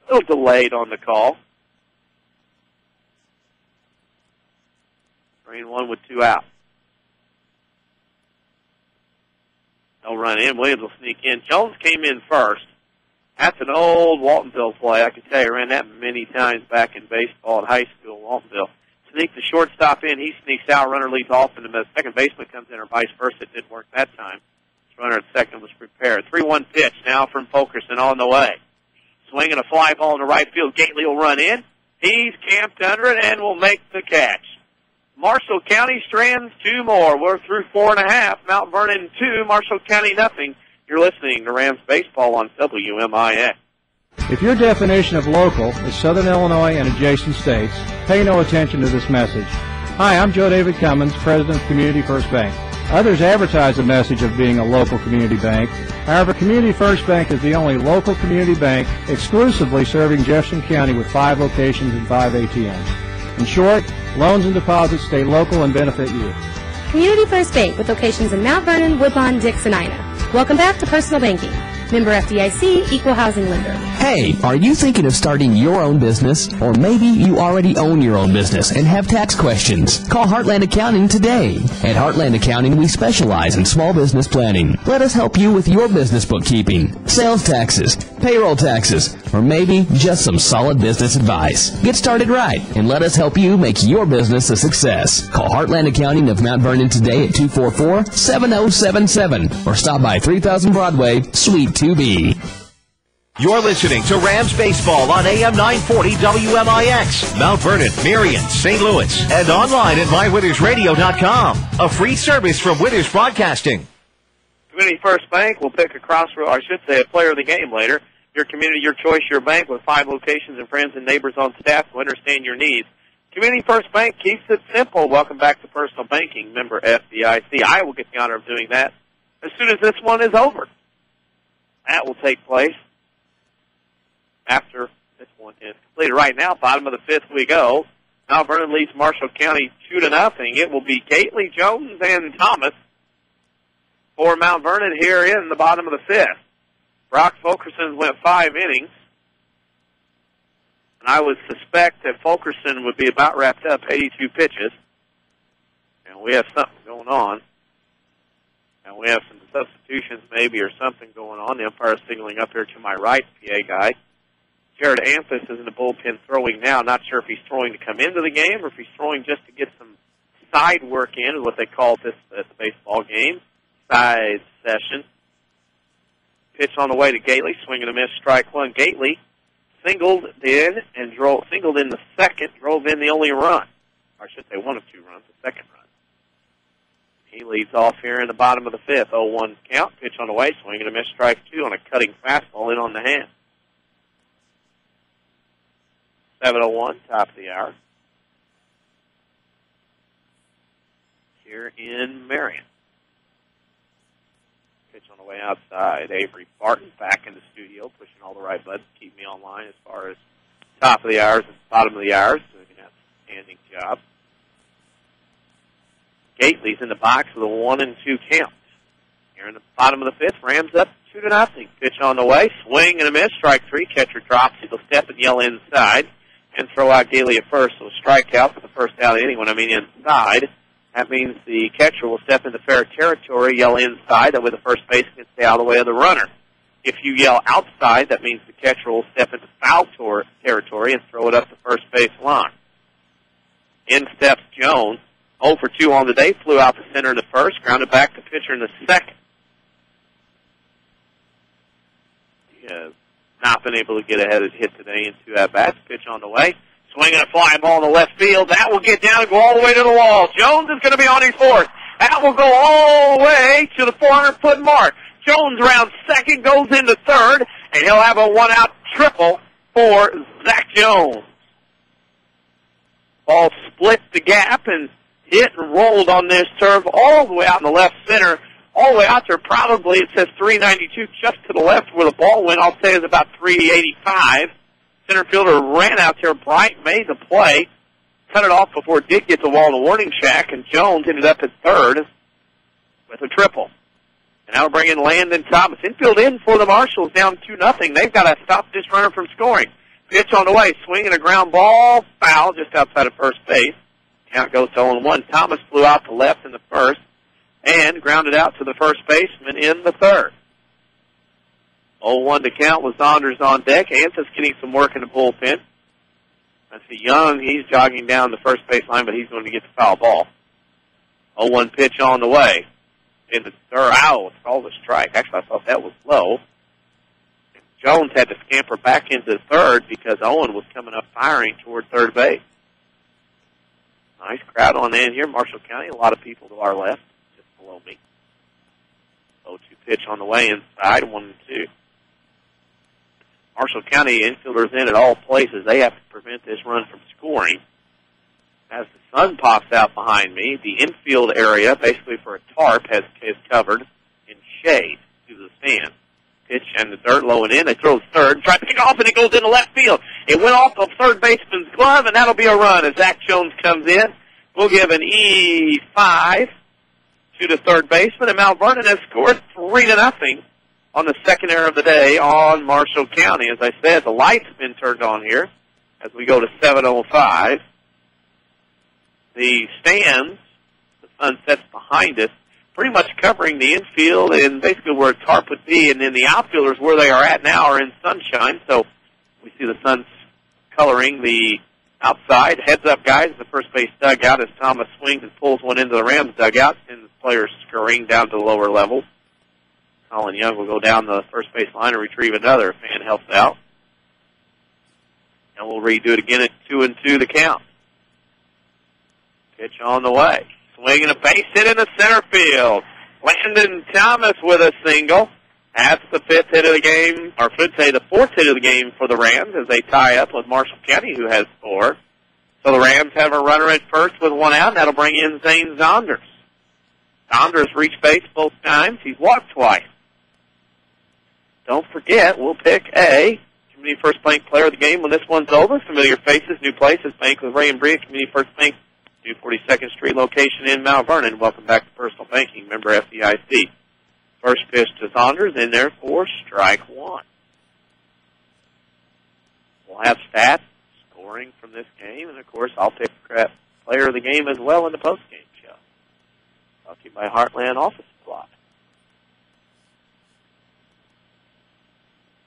a little delayed on the call. 3-1 with 2 outs. No run in. Williams will sneak in. Jones came in first. That's an old Waltonville play. I can tell you, I ran that many times back in baseball at high school in Waltonville. Sneak the shortstop in. He sneaks out. Runner leads off, and the second baseman comes in, or vice versa. It didn't work that time. The runner at second was prepared. 3-1 pitch now from Fulkerson on the way. Swinging a fly ball in the right field. Gately will run in. He's camped under it and will make the catch. Marshall County strands 2 more. We're through 4.5. Mount Vernon 2, Marshall County nothing. You're listening to Rams Baseball on WMIX. If your definition of local is Southern Illinois and adjacent states, pay no attention to this message. Hi, I'm Joe David Cummins, President of Community First Bank. Others advertise the message of being a local community bank. However, Community First Bank is the only local community bank exclusively serving Jefferson County with 5 locations and 5 ATMs. In short, loans and deposits stay local and benefit you. Community First Bank with locations in Mount Vernon, Woodlawn, Dix, and Ina. Welcome back to Personal Banking. Member FDIC, Equal Housing Lender. Hey, are you thinking of starting your own business? Or maybe you already own your own business and have tax questions? Call Heartland Accounting today. At Heartland Accounting, we specialize in small business planning. Let us help you with your business bookkeeping, sales taxes, payroll taxes, or maybe just some solid business advice. Get started right and let us help you make your business a success. Call Heartland Accounting of Mount Vernon today at 244-7077 or stop by 3000 Broadway, Suite 2B. You're listening to Rams Baseball on AM 940 WMIX, Mount Vernon, Marion, St. Louis, and online at mywinnersradio.com. A free service from Winners Broadcasting. Community First Bank will pick a crossroad, or I should say a player of the game later. Your community, your choice, your bank with 5 locations and friends and neighbors on staff who understand your needs. Community First Bank keeps it simple. Welcome back to Personal Banking, member FDIC. I will get the honor of doing that as soon as this one is over. That will take place after this one is completed. Right now, bottom of the 5th we go. Mount Vernon leads Marshall County 2-0. It will be Gately, Jones, and Thomas for Mount Vernon here in the bottom of the 5th. Brock Fulkerson went 5 innings. And I would suspect that Fulkerson would be about wrapped up, 82 pitches. And we have something going on. And we have some substitutions maybe or something going on. The umpire is signaling up here to my right, PA guy. Jared Ampus is in the bullpen throwing now. Not sure if he's throwing to come into the game or if he's throwing just to get some side work in, is what they call this at the baseball game. Side session. Pitch on the way to Gately. Swing and a miss, strike one. Gately singled in the second, drove in the only run. Or I should say one of 2 runs, the second run. He leads off here in the bottom of the 5th. 0-1 count. Pitch on the way. Swing and a miss, strike 2 on a cutting fastball in on the hand. 7:01, top of the hour. Here in Marion. Pitch on the way outside. Avery Barton back in the studio, pushing all the right buttons, keep me online as far as top of the hours and bottom of the hours. Doing an outstanding job. Gately's in the box with a 1-2 count. Here in the bottom of the 5th, Rams up 2-0. Pitch on the way, swing and a miss, strike 3. Catcher drops. He'll step and yell inside and throw out Gately at first. So a strikeout for the first out inning. When I mean inside, that means the catcher will step into fair territory, yell inside. That way the first baseman can stay out of the way of the runner. If you yell outside, that means the catcher will step into foul territory and throw it up the first base line. In steps Jones. 0 for 2 on the day, flew out the center in the first, grounded back to pitcher in the second. He has not been able to get ahead of hit today in 2 at-bats. Pitch on the way, swinging a fly ball in the left field. That will get down and go all the way to the wall. Jones is going to be on his 4th. That will go all the way to the 400-foot mark. Jones rounds second, goes into 3rd, and he'll have a 1-out triple for Zach Jones. Ball split the gap and hit and rolled on this serve all the way out in the left center, all the way out there. Probably it says 392 just to the left where the ball went. I'll say it's about 385. Center fielder ran out there bright, made the play, cut it off before it did get the wall in the warning shack, and Jones ended up at 3rd with a triple. And now we'll bring in Landon Thomas. Infield in for the Marshals, down 2-0. They've got to stop this runner from scoring. Pitch on the way, swinging a ground ball, foul just outside of first base. Count goes to 0-1. Thomas flew out to left in the first and grounded out to the first baseman in the 3rd. 0-1 to count with Saunders on deck. Anthus getting some work in the bullpen. I see Young, he's jogging down the first baseline, but he's going to get the foul ball. 0-1 pitch on the way. In the 3rd, it's called a strike. Actually, I thought that was low. Jones had to scamper back into 3rd because Owen was coming up firing toward 3rd base. Nice crowd on in here, Marshall County. A lot of people to our left, just below me. 0-2 pitch on the way inside, 1-2. Marshall County infielders in at all places. They have to prevent this run from scoring. As the sun pops out behind me, the infield area, basically for a tarp, is covered in shade to the stand. Pitch and the dirt low and in. They throw third, try to pick off, and it goes into left field. It went off of third baseman's glove, and that'll be a run as Zach Jones comes in. We'll give an E5 to the third baseman, and Mount Vernon has scored 3-0 on the second error of the day on Marshall County. As I said, the lights have been turned on here as we go to 7:05. The stands, the sun sets behind us, pretty much covering the infield and basically where a tarp would be, and then the outfielders where they are at now are in sunshine, so we see the sun coloring the outside. Heads up, guys, the first base dugout as Thomas swings and pulls one into the Rams dugout, and the players scurrying down to the lower level. Colin Young will go down the first base line and retrieve another. A fan helps out. And we'll redo it again at 2-2 the count. Pitch on the way. Swinging a base hit in the center field. Landon Thomas with a single. That's the fifth hit of the game, or should say the fourth hit of the game for the Rams as they tie up with Marshall County, who has 4. So the Rams have a runner at first with 1 out, and that'll bring in Zane Zonders. Zonders reached base both times. He's walked twice. Don't forget, we'll pick a Community First Bank player of the game when this one's over. Familiar faces, new places. Bank with Ray and Bria, Community First Bank, 242nd Street location in Mount Vernon. Welcome back to Personal Banking, member FDIC. First pitch to Saunders, in there for strike 1. We'll have stats, scoring from this game, and of course I'll pick player of the game as well in the post-game show. Brought to you by Heartland Office Supply.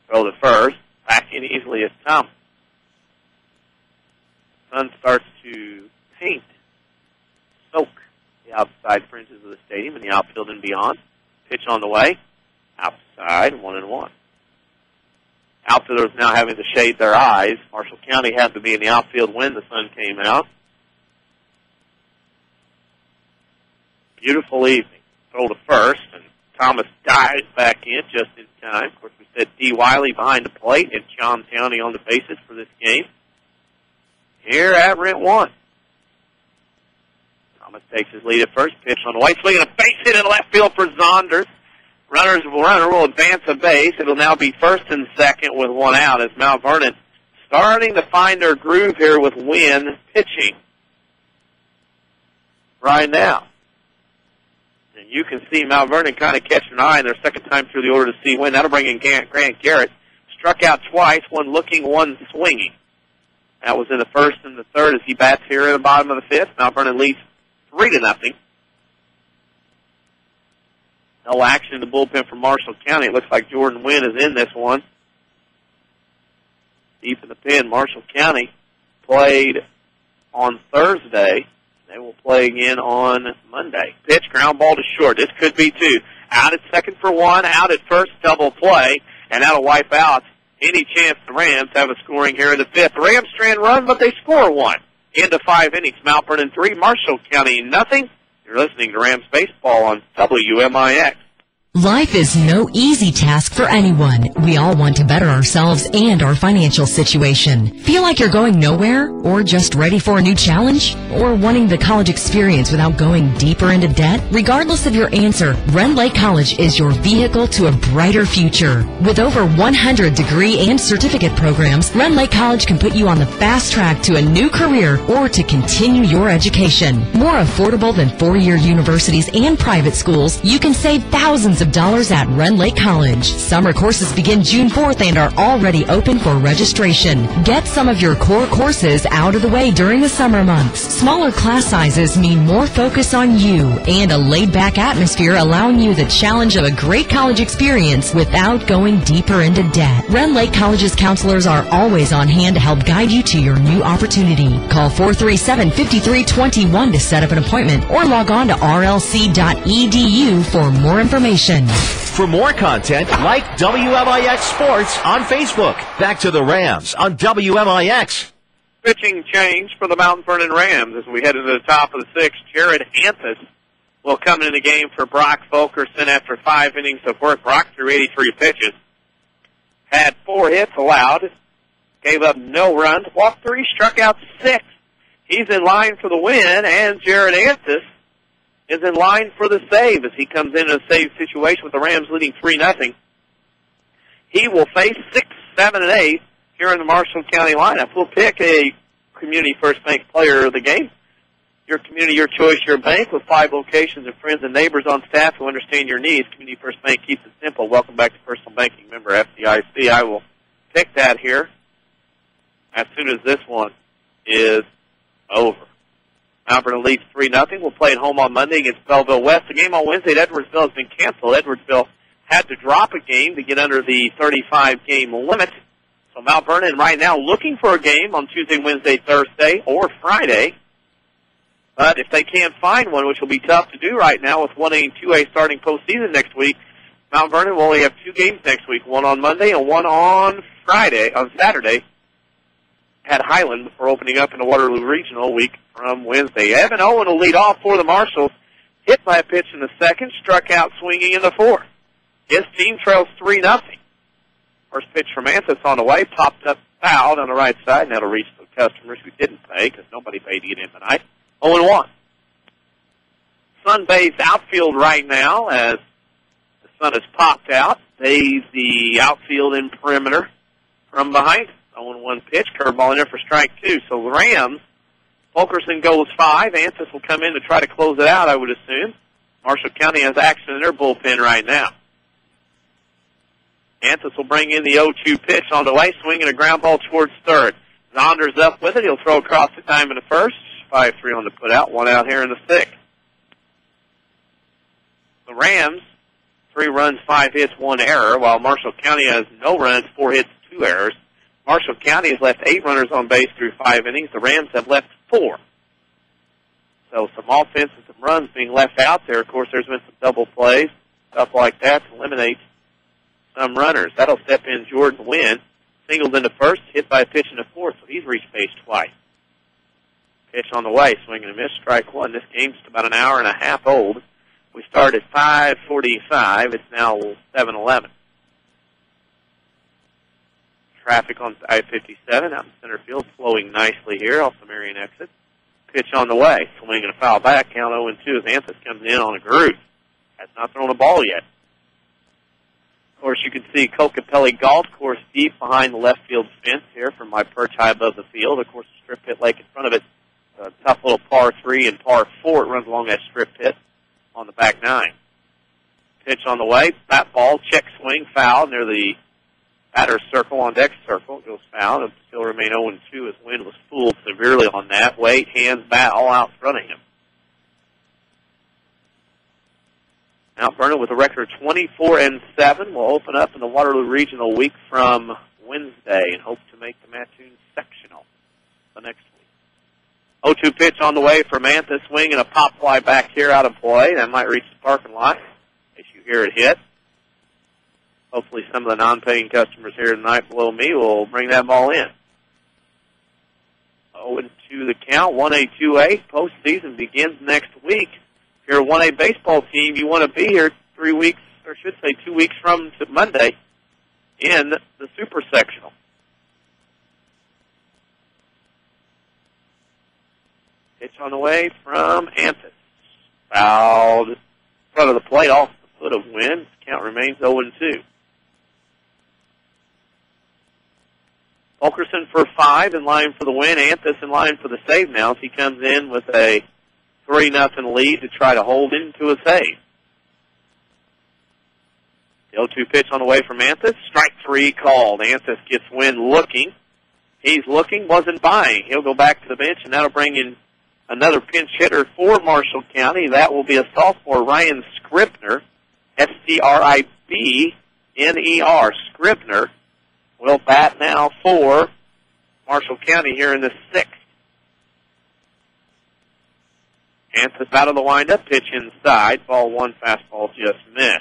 Throw to first, back in easily as Thomas. The sun starts to paint, soak the outside fringes of the stadium and the outfield and beyond. Pitch on the way, outside, 1-1. Outfielders now having to shade their eyes. Marshall County had to be in the outfield when the sun came out. Beautiful evening. Throw to first, and Thomas dives back in just in time. Of course, we said D. Wiley behind the plate and John County on the bases for this game. Here at Rent 1. Thomas takes his lead at first. Pitch on the way. Swinging a base hit in left field for Zonders. Runner will advance a base. It'll now be first and second with 1 out as Mount Vernon starting to find their groove here with Wynn pitching right now. And you can see Mount Vernon kind of catch an eye in their second time through the order to see Wynn. That'll bring in Grant Garrett. Struck out twice, one looking, one swinging. That was in the first and the third as he bats here at the bottom of the fifth. Mount Vernon leads 3-0. No action in the bullpen for Marshall County. It looks like Jordan Wynn is in this one. Deep in the pen, Marshall County played on Thursday. They will play again on Monday. Pitch, ground ball to short. This could be 2. Out at second for 1, out at first, double play, and that'll wipe out any chance the Rams have a scoring here in the fifth. The Rams strand run, but they score 1. Into 5 innings. Mount Vernon 3, Marshall County nothing. You're listening to Rams Baseball on WMIX. Life is no easy task for anyone. We all want to better ourselves and our financial situation. Feel like you're going nowhere? Or just ready for a new challenge? Or wanting the college experience without going deeper into debt? Regardless of your answer, Rend Lake College is your vehicle to a brighter future. With over 100 degree and certificate programs, Rend Lake College can put you on the fast track to a new career or to continue your education. More affordable than 4-year universities and private schools, you can save thousands of dollars at Rend Lake College. Summer courses begin June 4th and are already open for registration. Get some of your core courses out of the way during the summer months. Smaller class sizes mean more focus on you and a laid-back atmosphere allowing you the challenge of a great college experience without going deeper into debt. Rend Lake College's counselors are always on hand to help guide you to your new opportunity. Call 437-5321 to set up an appointment or log on to rlc.edu for more information. For more content, like WMIX Sports on Facebook. Back to the Rams on WMIX. Pitching change for the Mount Vernon Rams as we head into the top of the 6th. Jared Anthus will come in the game for Brock Fulkerson after 5 innings of work. Brock threw 83 pitches, had 4 hits allowed, gave up no runs, walked 3, struck out 6. He's in line for the win, and Jared Antis is in line for the save as he comes in a save situation with the Rams leading 3-0. He will face 6, 7, and 8 here in the Marshall County lineup. We'll pick a Community First Bank player of the game. Your community, your choice, your bank, with 5 locations and friends and neighbors on staff who understand your needs. Community First Bank keeps it simple. Welcome back to Personal Banking, member FDIC. I will pick that here as soon as this one is over. Mount Vernon leads 3-0. We'll play at home on Monday against Belleville West. The game on Wednesday at Edwardsville has been canceled. Edwardsville had to drop a game to get under the 35-game limit. So Mount Vernon right now looking for a game on Tuesday, Wednesday, Thursday, or Friday. But if they can't find one, which will be tough to do right now with 1A and 2A starting postseason next week, Mount Vernon will only have 2 games next week, one on Monday and one on Saturday at Highland before opening up in the Waterloo Regional week from Wednesday. Evan Owen will lead off for the Marshals. Hit by a pitch in the second, struck out swinging in the fourth. His team trails 3-0. First pitch from Anthus on the way, popped up fouled on the right side, and that'll reach the customers who didn't pay because nobody paid to get in tonight. 0-1. Sun bathes outfield right now as the sun has popped out. Bathes the outfield and perimeter from behind. 0-1 pitch, curveball in there for strike 2. So the Rams, Fulkerson goes 5. Anthus will come in to try to close it out, I would assume. Marshall County has action in their bullpen right now. Anthus will bring in the 0-2 pitch on the way, swinging a ground ball towards third. Zonders up with it. He'll throw across the time in the first. 5-3 on the put out, 1 out here in the 6th. The Rams, 3 runs, 5 hits, 1 error, while Marshall County has no runs, 4 hits, 2 errors. Marshall County has left 8 runners on base through 5 innings. The Rams have left 4. So some offense and some runs being left out there. Of course, there's been some double plays, stuff like that to eliminate some runners. That'll step in Jordan Wynn. Singled in the first, hit by a pitch in the fourth, so he's reached base twice. Pitch on the way, swing and a miss, strike 1. This game's about an hour and a half old. We started at 5:45. It's now 7:11. Traffic on I-57 out in center field, flowing nicely here off the Marion exit. Pitch on the way, swing and a foul back, count 0-2 as Anthus comes in on a groove. Has not thrown a ball yet. Of course, you can see Kokopelli Golf Course deep behind the left field fence here from my perch high above the field. Of course, the strip pit lake in front of it. A tough little par 3 and par 4. It runs along that strip pit on the back 9. Pitch on the way. Bat ball, check swing, foul near the batter's circle on deck circle. It goes foul. It'll still remain 0-2 as Wynn was fooled severely on that. Weight, hands, bat, all out in front of him. Mount Vernon with a record of 24-7 will open up in the Waterloo Regional week from Wednesday and hope to make the Mattoon sectional the next week. 0-2 pitch on the way from Anthus, swing and a pop fly back here out of play. That might reach the parking lot as you hear it hit. Hopefully some of the non-paying customers here tonight below me will bring that ball in. 0-2 the count, 1A, 2A. Postseason begins next week. If you're a 1A baseball team, you want to be here 3 weeks, or I should say 2 weeks from Monday in the Super Sectional. Pitch on the way from Anthus. Fouled in front of the plate off the foot of Wynn. Count remains 0-2. Fulkerson for 5 in line for the win. Anthus in line for the save now as he comes in with a 3-0 lead to try to hold into a save. The 0-2 pitch on the way from Anthus. Strike 3 called. Anthus gets Wynn looking. He's looking, wasn't buying. He'll go back to the bench, and that'll bring in another pinch hitter for Marshall County. That will be a sophomore, Ryan Scribner, Scribner. Scribner will bat now for Marshall County here in the 6th. Anthus out of the windup, pitch inside, ball 1, fastball just missed.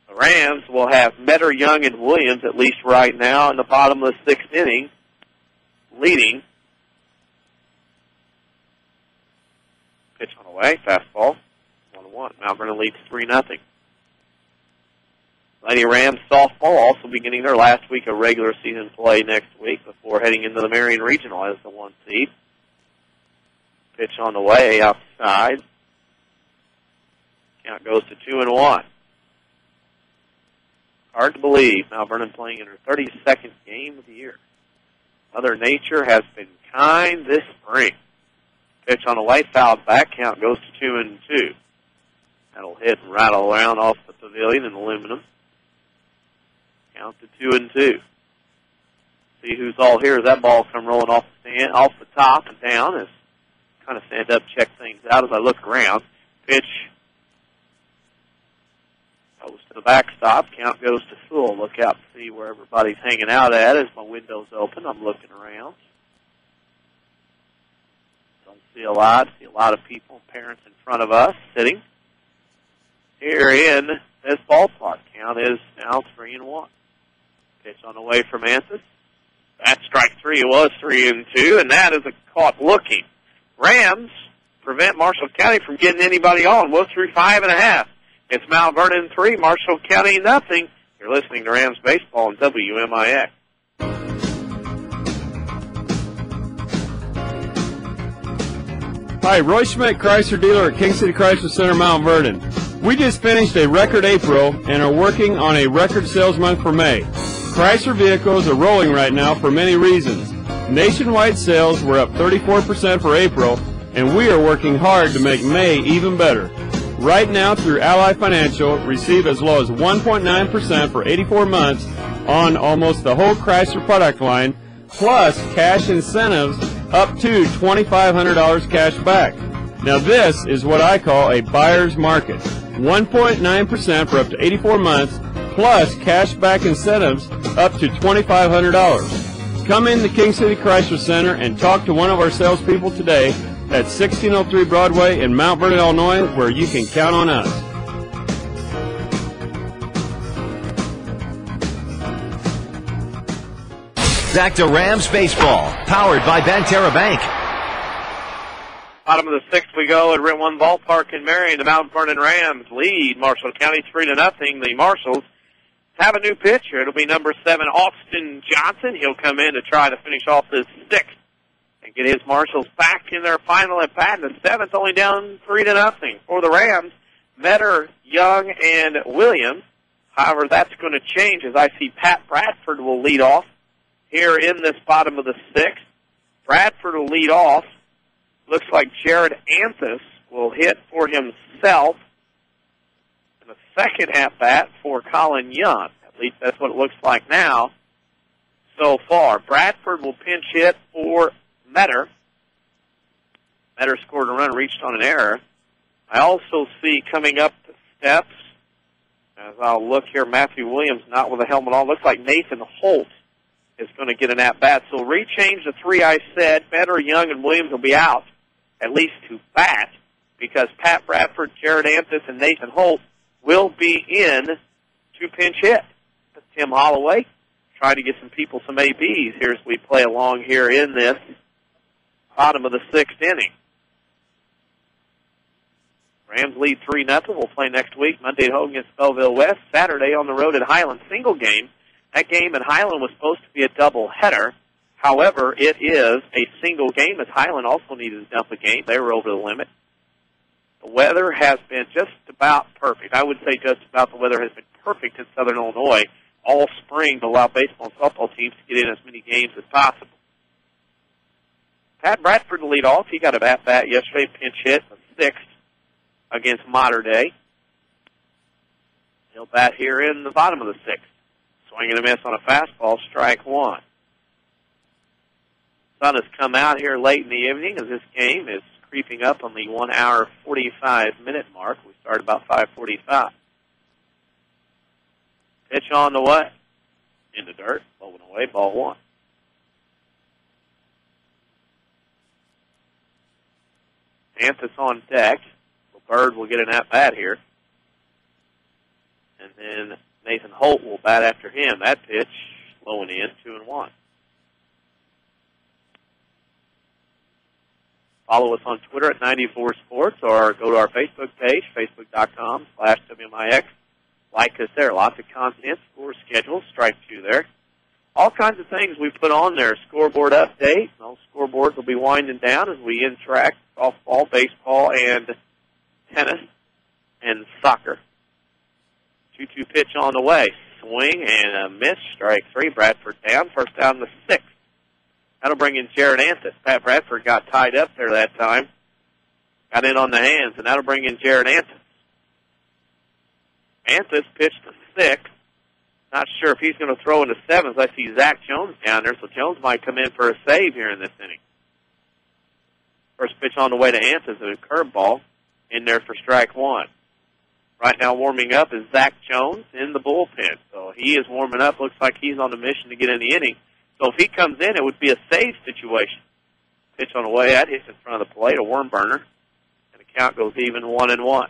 The Rams will have Metter, Young, and Williams, at least right now, in the bottom of the 6th inning, leading. Pitch on the way, fastball, 2-1. Mount Vernon leads 3-0. Lady Rams softball also beginning their last week of regular season play next week before heading into the Marion Regional as the 1 seed. Pitch on the way outside. Count goes to 2-1. Hard to believe Mount Vernon playing in her 32nd game of the year. Mother Nature has been kind this spring. Pitch on the way, fouled back. Count goes to 2-2. That'll hit and rattle around off the pavilion in aluminum. Count to 2-2. See who's all here as that ball come rolling off the top and down. As kind of stand up, check things out as I look around. Pitch goes to the backstop. Count goes to full. Look out to see where everybody's hanging out at as my window's open. I'm looking around. Don't see a lot. See a lot of people, parents in front of us sitting here in this ballpark. Count is now 3-1. Pitch on the way from Anthus. That's strike 3. It was 3-2, and that is a caught looking. Rams prevent Marshall County from getting anybody on. We're through 5.5. It's Mount Vernon 3, Marshall County nothing. You're listening to Rams Baseball on WMIX. Hi, Roy Schmidt, Chrysler dealer at King City Chrysler Center, Mount Vernon. We just finished a record April and are working on a record sales month for May. Chrysler vehicles are rolling right now for many reasons. Nationwide sales were up 34% for April, and we are working hard to make May even better. Right now, through Ally Financial, receive as low as 1.9% for 84 months on almost the whole Chrysler product line, plus cash incentives up to $2,500 cash back. Now this is what I call a buyer's market. 1.9% for up to 84 months, plus cash back incentives up to $2,500. Come in to King City Chrysler Center and talk to one of our salespeople today at 1603 Broadway in Mount Vernon, Illinois, where you can count on us. Back to Rams Baseball, powered by Banterra Bank. Bottom of the 6th we go at Rent One Ballpark in Marion. The Mount Vernon Rams lead Marshall County 3-0. The Marshals have a new pitcher. It'll be number 7, Austin Johnson. He'll come in to try to finish off this 6th and get his Marshals back in their final at bat. The 7th only down 3-0 for the Rams. Metter, Young, and Williams. However, that's going to change as I see Pat Bradford will lead off here in this bottom of the 6th. Bradford will lead off. Looks like Jared Anthus will hit for himself in the second at-bat for Colin Young. At least that's what it looks like now so far. Bradford will pinch hit for Metter. Metter scored a run, reached on an error. I also see coming up the steps, as I'll look here, Matthew Williams not with a helmet on. Looks like Nathan Holt is going to get an at-bat. So rechange the 3 I said. Metter, Young, and Williams will be out, at least to bat, because Pat Bradford, Jared Anthus, and Nathan Holt will be in to pinch hit. Tim Holloway try to get some people some ABs here as we play along here in this bottom of the 6th inning. Rams lead 3-0. We'll play next week, Monday at home against Belleville West, Saturday on the road at Highland. Single game. That game at Highland was supposed to be a double-header. However, it is a single game, as Highland also needed to dump a game. They were over the limit. The weather has been just about perfect. I would say just about the weather has been perfect in Southern Illinois all spring to allow baseball and softball teams to get in as many games as possible. Pat Bradford to lead off. He got a at-bat yesterday, pinch hit, the 6th against Mater Dei. He'll bat here in the bottom of the 6th. Swing and a miss on a fastball, strike 1. Sun has come out here late in the evening as this game is creeping up on the 1 hour 45-minute mark. We start about 5:45. Pitch on the way. In the dirt, blowing away, ball 1. Anthus on deck. Bird will get an at-bat here. And then Nathan Holt will bat after him. That pitch, low and in, 2-1. Follow us on Twitter at 94 Sports or go to our Facebook page, facebook.com/WMIX. Like us there. Lots of content, score schedules, strike two there. All kinds of things we put on there. Scoreboard update. Those scoreboards will be winding down as we interact softball, baseball, and tennis and soccer. 2-2 pitch on the way. Swing and a miss. Strike three. Bradford down. First down the sixth. That'll bring in Jared Anthus. Pat Bradford got tied up there that time. Got in on the hands, and that'll bring in Jared Anthus. Anthus pitched to sixth. Not sure if he's going to throw into seventh. I see Zach Jones down there, so Jones might come in for a save here in this inning. First pitch on the way to Anthus, a curveball in there for strike one. Right now warming up is Zach Jones in the bullpen. So he is warming up. Looks like he's on the mission to get in the inning. So if he comes in, it would be a save situation. Pitch on the way, that hits in front of the plate, a worm burner. And the count goes even 1-1.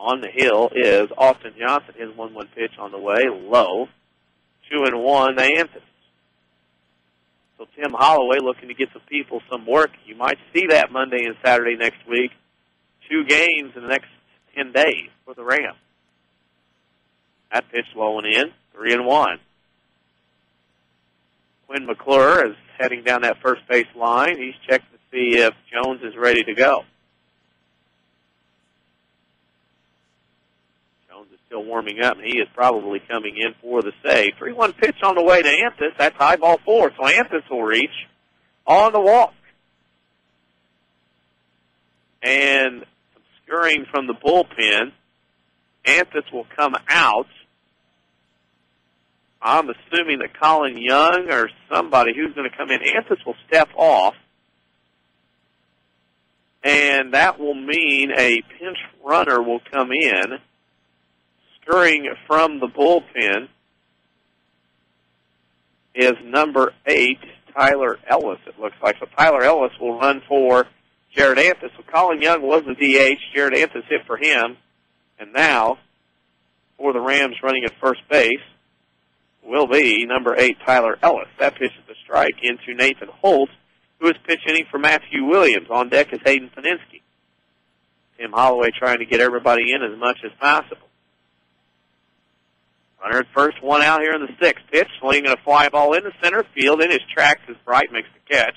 On the hill is Austin Johnson. His 1-1 pitch on the way, low. 2-1, the Anthus. So Tim Holloway looking to get some people some work. You might see that Monday and Saturday next week. 2 games in the next 10 days for the Rams. That pitch low and in, 3-1. Quinn McClure is heading down that first base line. He's checking to see if Jones is ready to go. Still warming up, and he is probably coming in for the save. 3-1 pitch on the way to Anthus. That's high ball 4, so Anthus will reach on the walk. And some scurrying from the bullpen. Anthus will come out. I'm assuming that Colin Young or somebody who's going to come in. Anthus will step off. And that will mean a pinch runner will come in. Scurrying from the bullpen is number 8, Tyler Ellis, it looks like. So Tyler Ellis will run for Jared Anthus. So Colin Young was the DH. Jared Anthus hit for him. And now, for the Rams running at first base, will be number 8, Tyler Ellis. That pitch is a strike into Nathan Holt, who is pitch hitting for Matthew Williams. On deck is Hayden Paninsky. Tim Holloway trying to get everybody in as much as possible. Runner at first, one out here in the sixth. Pitch, swinging a fly ball into center field. In his tracks as Bright makes the catch.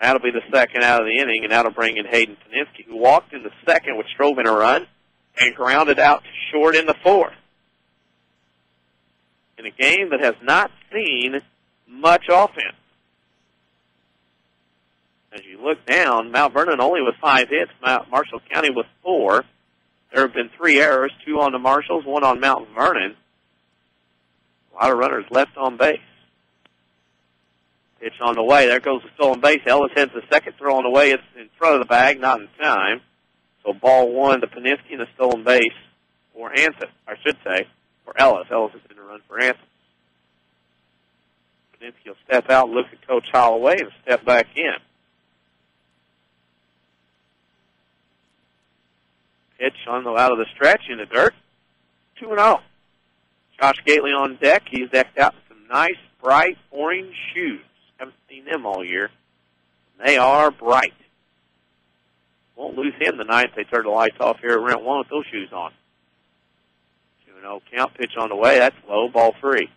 That'll be the second out of the inning, and that'll bring in Hayden Paninsky, who walked in the second, which drove in a run, and grounded out to short in the fourth. In a game that has not seen much offense. As you look down, Mount Vernon only with 5 hits, Marshall County with 4. There have been 3 errors, 2 on the Marshalls, 1 on Mount Vernon. A lot of runners left on base. Pitch on the way. There goes the stolen base. Ellis heads the second throw on the way. It's in front of the bag, not in time. So ball 1 to Paninsky and a stolen base for Anthus, I should say, for Ellis. Ellis is going to run for Anthus. Paninsky will step out, look at Coach Holloway, and step back in. Pitch on the out of the stretch in the dirt. 2-0. Josh Gately on deck. He's decked out with some nice, bright orange shoes. Haven't seen them all year. They are bright. Won't lose him the night they turn the lights off here at Rent 1 with those shoes on. 2-0 count. Pitch on the way. That's low. Ball 3.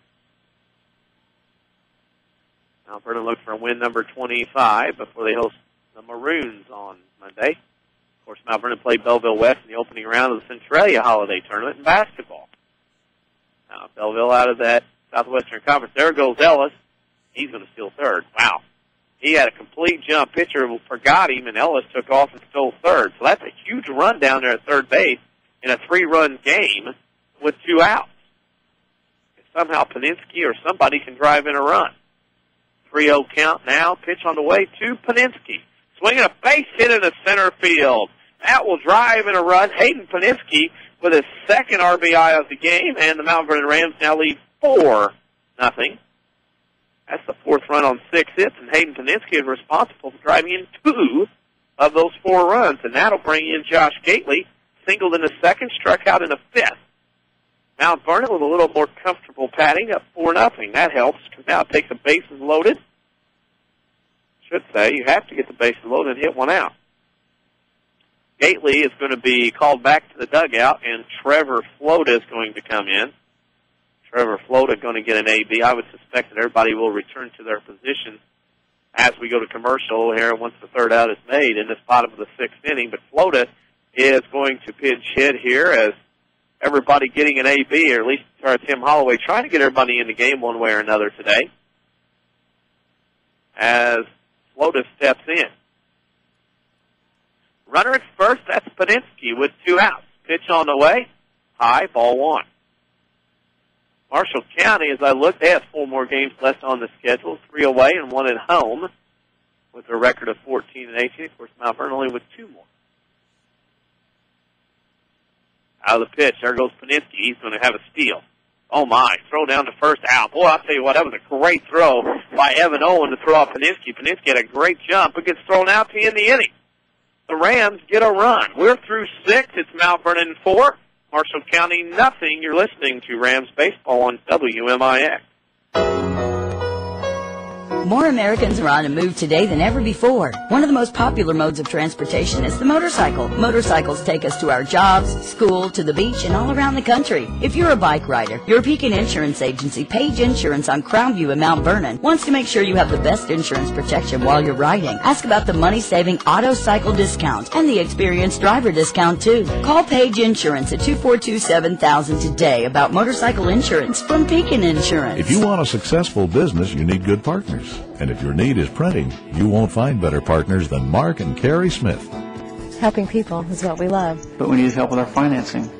Mount Vernon looks for a win number 25 before they host the Maroons on Monday. Of course, Mount Vernon played Belleville West in the opening round of the Centralia Holiday Tournament in basketball. Now, Belleville out of that Southwestern Conference. There goes Ellis. He's going to steal third. Wow. He had a complete jump. Pitcher forgot him, and Ellis took off and stole third. So that's a huge run down there at third base in a 3-run game with 2 outs. If somehow Paninsky or somebody can drive in a run. 3-0 count now. Pitch on the way to Paninsky. Swinging a base hit in the center field. That will drive in a run. Hayden Paninsky with his second RBI of the game, and the Mount Vernon Rams now lead 4-0. That's the 4th run on 6 hits, and Hayden Paninsky is responsible for driving in 2 of those 4 runs, and that'll bring in Josh Gately, singled in the second, struck out in the 5th. Mount Vernon with a little more comfortable batting, up 4-0. That helps because now it takes the bases loaded. Should say you have to get the bases loaded and hit one out. Gately is going to be called back to the dugout, and Trevor Flota is going to come in. Trevor Flota going to get an AB. I would suspect that everybody will return to their positions as we go to commercial here once the third out is made in this bottom of the sixth inning. But Flota is going to pinch hit here as everybody getting an AB, or at least Tim Holloway trying to get everybody in the game one way or another today. As Flota steps in. Runner at first, that's Paninsky with 2 outs. Pitch on the way. High, ball 1. Marshall County, as I look, they have 4 more games left on the schedule, 3 away and 1 at home, with a record of 14 and 18. Of course, Mount Vernon only with 2 more. Out of the pitch, there goes Paninsky. He's going to have a steal. Oh, my. Throw down to first out. Boy, I'll tell you what, that was a great throw by Evan Owen to throw out Paninsky. Paninsky had a great jump, but gets thrown out to end the inning. The Rams get a run. We're through 6. It's Mount Vernon 4. Marshall County, nothing. You're listening to Rams Baseball on WMIX. More Americans are on a move today than ever before. One of the most popular modes of transportation is the motorcycle. Motorcycles take us to our jobs, school, to the beach, and all around the country. If you're a bike rider, your Pekin Insurance Agency, Page Insurance on Crownview in Mount Vernon, wants to make sure you have the best insurance protection while you're riding. Ask about the money-saving auto cycle discount and the experienced driver discount, too. Call Page Insurance at 242-7000 today about motorcycle insurance from Pekin Insurance. If you want a successful business, you need good partners. And if your need is printing, you won't find better partners than Mark and Carrie Smith. Helping people is what we love. But we need help with our financing.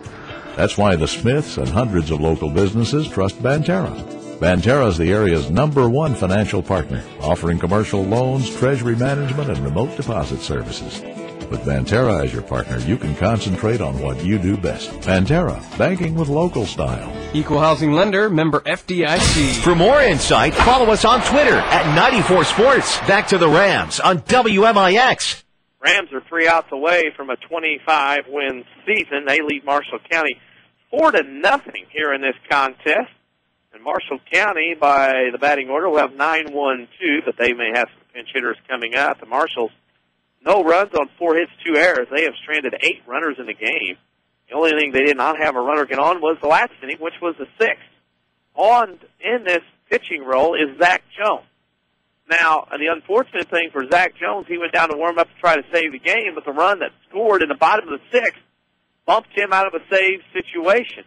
That's why the Smiths and hundreds of local businesses trust Banterra. Banterra is the area's #1 financial partner, offering commercial loans, treasury management, and remote deposit services. With Banterra as your partner, you can concentrate on what you do best. Banterra, banking with local style. Equal housing lender, member FDIC. For more insight, follow us on Twitter at 94 Sports. Back to the Rams on WMIX. Rams are 3 outs away from a 25-win season. They lead Marshall County 4-0 here in this contest. And Marshall County, by the batting order, will have 9-1-2, but they may have some pinch hitters coming up. The Marshals, no runs on 4 hits, 2 errors. They have stranded 8 runners in the game. The only thing they did not have a runner get on was the last inning, which was the 6th. On in this pitching role is Zach Jones. Now, the unfortunate thing for Zach Jones, he went down to warm up to try to save the game, but the run that scored in the bottom of the 6th bumped him out of a save situation.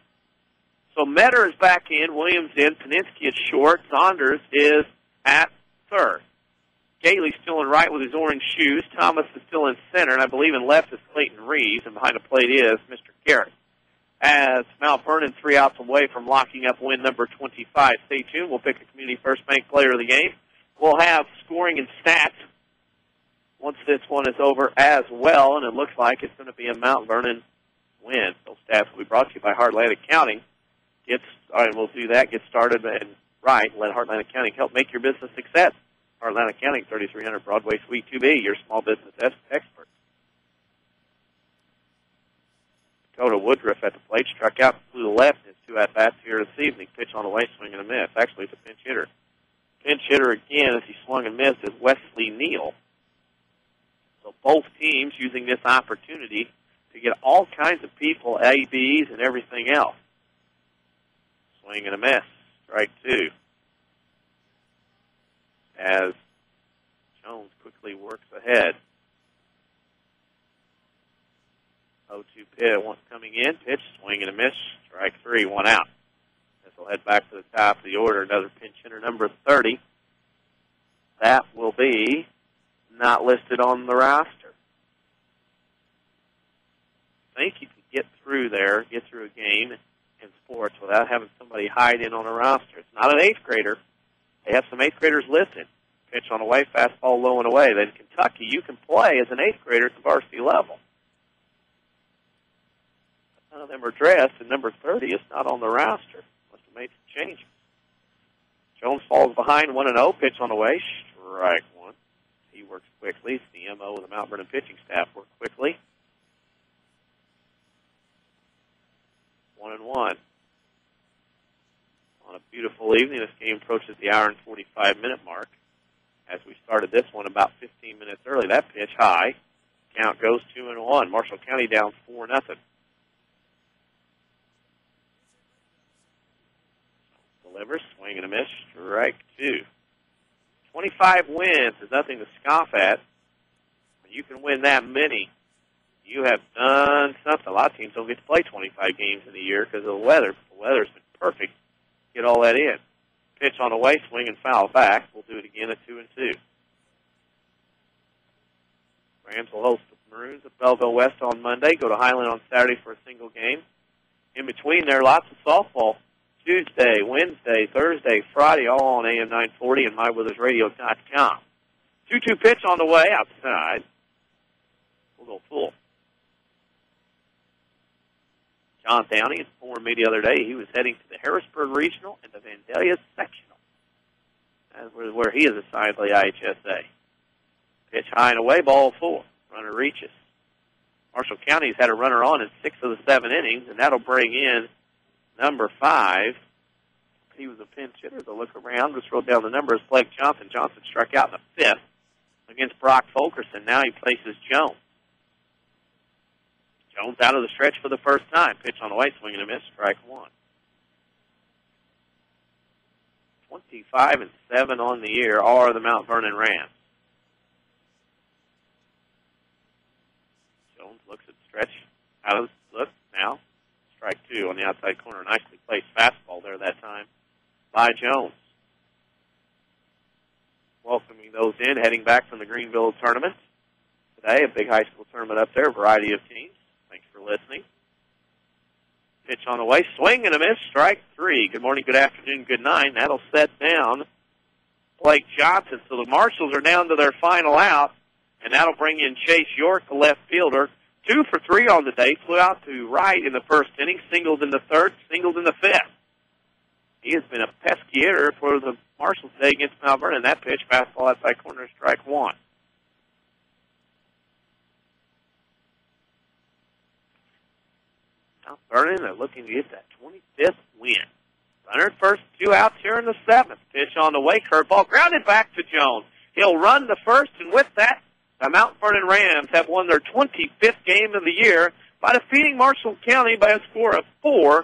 So Metter is back in, Williams in, Paninsky at short, Saunders is at third. Gately's still in right with his orange shoes. Thomas is still in center, and I believe in left is Clayton Reeves, and behind the plate is Mr. Garrett. As Mount Vernon 3 outs away from locking up win number 25. Stay tuned. We'll pick a Community First Bank player of the game. We'll have scoring and stats once this one is over as well, and it looks like it's going to be a Mount Vernon win. Those stats will be brought to you by Heartland Accounting. All right, we'll do that. Get started and right. Let Heartland Accounting help make your business success. Heartland Accounting, 3300 Broadway, Suite 2B, your small business expert. Dakota Woodruff at the plate, struck out to the left in 2 at-bats here this evening. Pitch on the way, swing and a miss. Actually, it's a pinch hitter. Pinch hitter again, as he swung and missed, is Wesley Neal. So both teams using this opportunity to get all kinds of people, ABs and everything else. Swing and a miss. Strike 2. As Jones quickly works ahead. 0-2 pitch, one coming in, pitch, swing and a miss, strike 3, 1 out. This will head back to the top of the order, another pinch hitter, number 30. That will be not listed on the roster. I think you can get through there, get through a game in sports without having somebody hide in on a roster. It's not an 8th grader. They have some 8th graders listed. Pitch on the way, fastball low and away. Then Kentucky, you can play as an 8th grader at the varsity level. None of them are dressed, and number 30 is not on the roster. Must have made some changes. Jones falls behind 1-0. Pitch on the way, strike 1. He works quickly. It's the MO of the Mount Vernon pitching staff. Work quickly. 1-1. a beautiful evening. This game approaches the hour and 45-minute mark. As we started this one about 15 minutes early, that pitch high. Count goes 2-1. Marshall County down 4-0. Delivers, swing and a miss, strike two. 25 wins is nothing to scoff at. When you can win that many, you have done something. A lot of teams don't get to play 25 games in a year because of the weather. The weather's been perfect. Get all that in. Pitch on the way, swing and foul back. We'll do it again at 2-2. Rams will host the Maroons at Belleville West on Monday. Go to Highland on Saturday for a single game. In between there, lots of softball. Tuesday, Wednesday, Thursday, Friday, all on AM 940 and MyWeathersRadio.com. 2-2 pitch on the way outside. A little full. John Downey informed me the other day he was heading to the Harrisburg Regional and the Vandalia Sectional. That's where he is assigned to the IHSA. Pitch high and away, ball four. Runner reaches. Marshall County's had a runner on in 6 of the 7 innings, and that'll bring in number 5. He was a pinch hitter. To look around, just wrote down the numbers. Blake Johnson. Johnson struck out in the 5th against Brock Fulkerson. Now he faces Jones. Jones out of the stretch for the first time. Pitch on the way, swing and a miss, strike one. 25-7 on the year are the Mount Vernon Rams. Jones looks at the stretch. Out of the look now. Strike two on the outside corner. Nicely placed fastball there that time by Jones. Welcoming those in, heading back from the Greenville tournament. Today, a big high school tournament up there, a variety of teams. Thanks for listening. Pitch on the way, swing and a miss, strike three. Good morning, good afternoon, good night. That'll set down Blake Johnson. So the Marshals are down to their final out, and that'll bring in Chase York, the left fielder. 2 for 3 on the day, flew out to right in the first inning, singled in the 3rd, singled in the 5th. He has been a pesky hitter for the Marshals today against Mount Vernon. That pitch, fastball outside corner, strike one. Mount Vernon are looking to get that 25th win. Runner at first, 2 outs here in the 7th. Pitch on the way, curveball, grounded back to Jones. He'll run the first, and with that, the Mount Vernon Rams have won their 25th game of the year by defeating Marshall County by a score of 4-0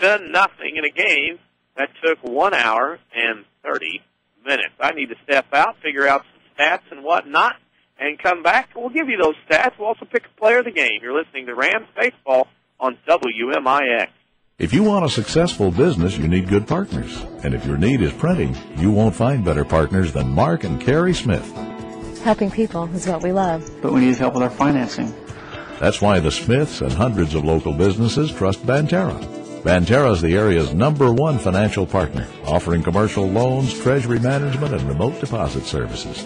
in a game that took 1 hour and 30 minutes. I need to step out, figure out some stats and whatnot, and come back. We'll give you those stats. We'll also pick a player of the game. You're listening to Rams Baseball on WMIX. If you want a successful business, you need good partners. And if your need is printing, you won't find better partners than Mark and Carrie Smith. Helping people is what we love. But we need help with our financing. That's why the Smiths and hundreds of local businesses trust Banterra. Banterra is the area's #1 financial partner, offering commercial loans, treasury management, and remote deposit services.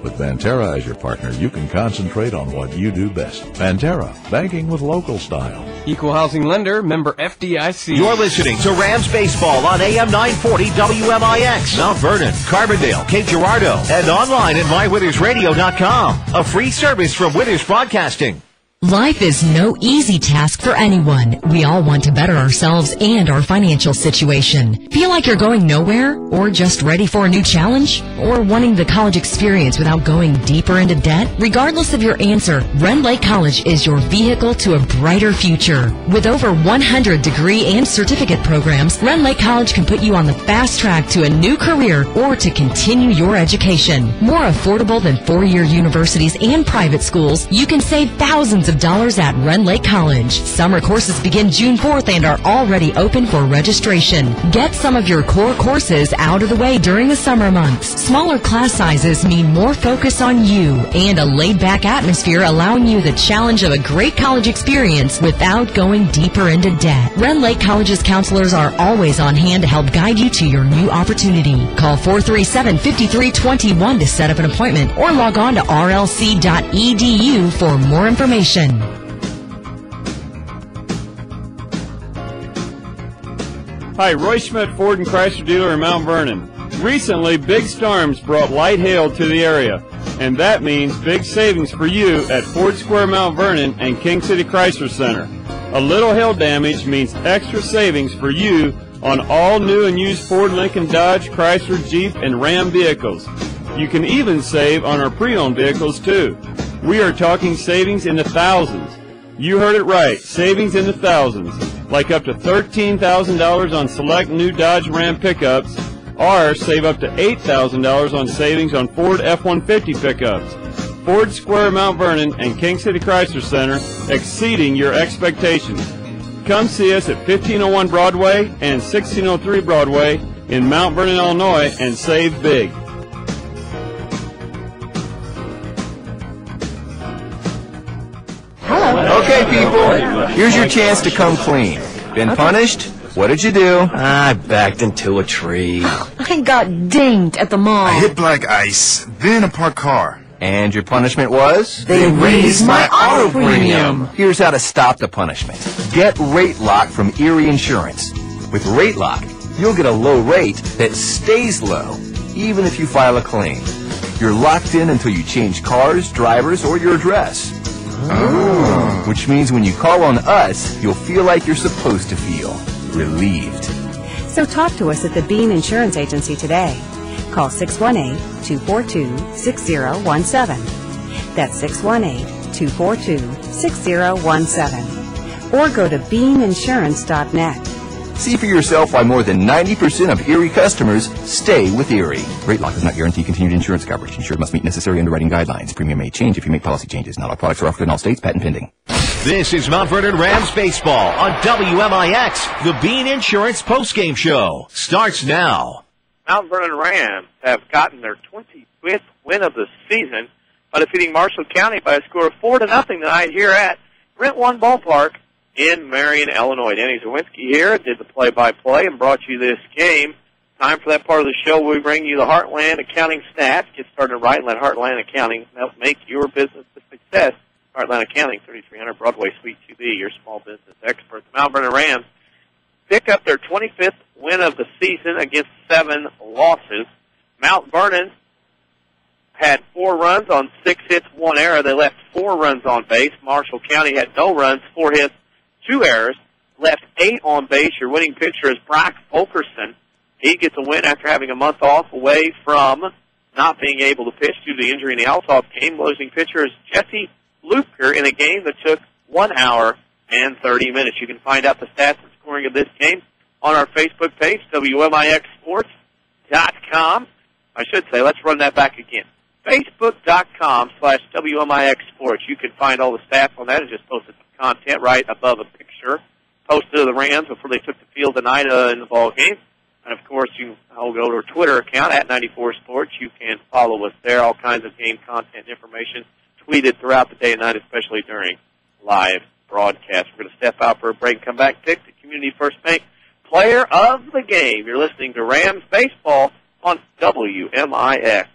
With Banterra as your partner, you can concentrate on what you do best. Banterra, banking with local style. Equal housing lender, member FDIC. You're listening to Rams Baseball on AM 940 WMIX, Mount Vernon, Carbondale, Cape Girardeau, and online at MyWithersRadio.com. A free service from Withers Broadcasting. Life is no easy task for anyone. We all want to better ourselves and our financial situation. Feel like you're going nowhere? Or just ready for a new challenge? Or wanting the college experience without going deeper into debt? Regardless of your answer, Rend Lake College is your vehicle to a brighter future. With over 100 degree and certificate programs, Rend Lake College can put you on the fast track to a new career or to continue your education. More affordable than 4-year universities and private schools, you can save thousands of dollars at Rend Lake College. Summer courses begin June 4th and are already open for registration. Get some of your core courses out of the way during the summer months. Smaller class sizes mean more focus on you and a laid-back atmosphere, allowing you the challenge of a great college experience without going deeper into debt. Rend Lake College's counselors are always on hand to help guide you to your new opportunity. Call 437-5321 to set up an appointment or log on to rlc.edu for more information. Hi, Roy Schmidt, Ford and Chrysler dealer in Mount Vernon. Recently, big storms brought light hail to the area, and that means big savings for you at Ford Square Mount Vernon and King City Chrysler Center. A little hail damage means extra savings for you on all new and used Ford, Lincoln, Dodge, Chrysler, Jeep, and Ram vehicles. You can even save on our pre-owned vehicles, too. We are talking savings in the thousands. You heard it right, savings in the thousands, like up to $13,000 on select new Dodge Ram pickups, or save up to $8,000 on savings on Ford F-150 pickups. Ford Square Mount Vernon and King City Chrysler Center, exceeding your expectations. Come see us at 1501 Broadway and 1603 Broadway in Mount Vernon, Illinois, and save big. Okay, people, here's your chance to come clean. Been punished? What did you do? I backed into a tree. I got dinged at the mall. I hit black ice, then a parked car. And your punishment was? They raised my auto premium. Here's how to stop the punishment. Get Rate Lock from Erie Insurance. With Rate Lock, you'll get a low rate that stays low, even if you file a claim. You're locked in until you change cars, drivers, or your address. Oh. Which means when you call on us, you'll feel like you're supposed to feel. Relieved. So talk to us at the Bean Insurance Agency today. Call 618-242-6017. That's 618-242-6017. Or go to beaninsurance.net. See for yourself why more than 90% of Erie customers stay with Erie. Rate Lock does not guarantee continued insurance coverage. Insured must meet necessary underwriting guidelines. Premium may change if you make policy changes. Not all products are offered in all states. Patent pending. This is Mount Vernon Rams Baseball on WMIX. The Bean Insurance postgame show starts now. Mount Vernon Rams have gotten their 25th win of the season by defeating Marshall County by a score of 4-0 tonight here at Brent One Ballpark in Marion, Illinois. Danny Czerwinski here did the play-by-play and brought you this game. Time for that part of the show where we bring you the Heartland Accounting stats. Get started right and let Heartland Accounting help make your business a success. Heartland Accounting, 3300 Broadway, Suite 2B, your small business expert. The Mount Vernon Rams pick up their 25th win of the season against 7 losses. Mount Vernon had 4 runs on 6 hits, 1 error. They left 4 runs on base. Marshall County had no runs, 4 hits, 2 errors. Left 8 on base. Your winning pitcher is Brock Fulkerson. He gets a win after having a month off away from not being able to pitch due to the injury in the Alsop game. Losing pitcher is Jesse Lupker in a game that took 1 hour and 30 minutes. You can find out the stats and scoring of this game on our Facebook page, WMIXsports.com. I should say, let's run that back again. Facebook.com/WMIXsports. You can find all the stats on that. I just posted some content right above a picture posted of the Rams before they took the field tonight in the ball game. And, of course, I'll go to our Twitter account, @94Sports. You can follow us there. All kinds of game content information tweeted throughout the day and night, especially during live broadcast. We're going to step out for a break and come back, pick the Community First Bank Player of the Game. You're listening to Rams Baseball on WMIX.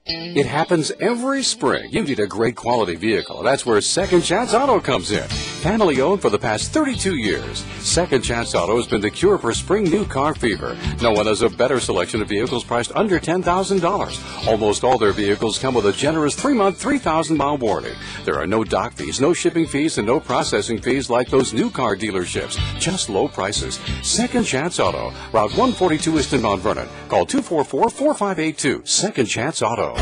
It happens every spring. You need a great quality vehicle. That's where Second Chance Auto comes in. Family owned for the past 32 years. Second Chance Auto has been the cure for spring new car fever. No one has a better selection of vehicles priced under $10,000. Almost all their vehicles come with a generous 3-month, 3,000-mile warranty. There are no dock fees, no shipping fees, and no processing fees like those new car dealerships. Just low prices. Second Chance Auto. Route 142 East in Mount Vernon. Call 244-4582. Second Chance Auto.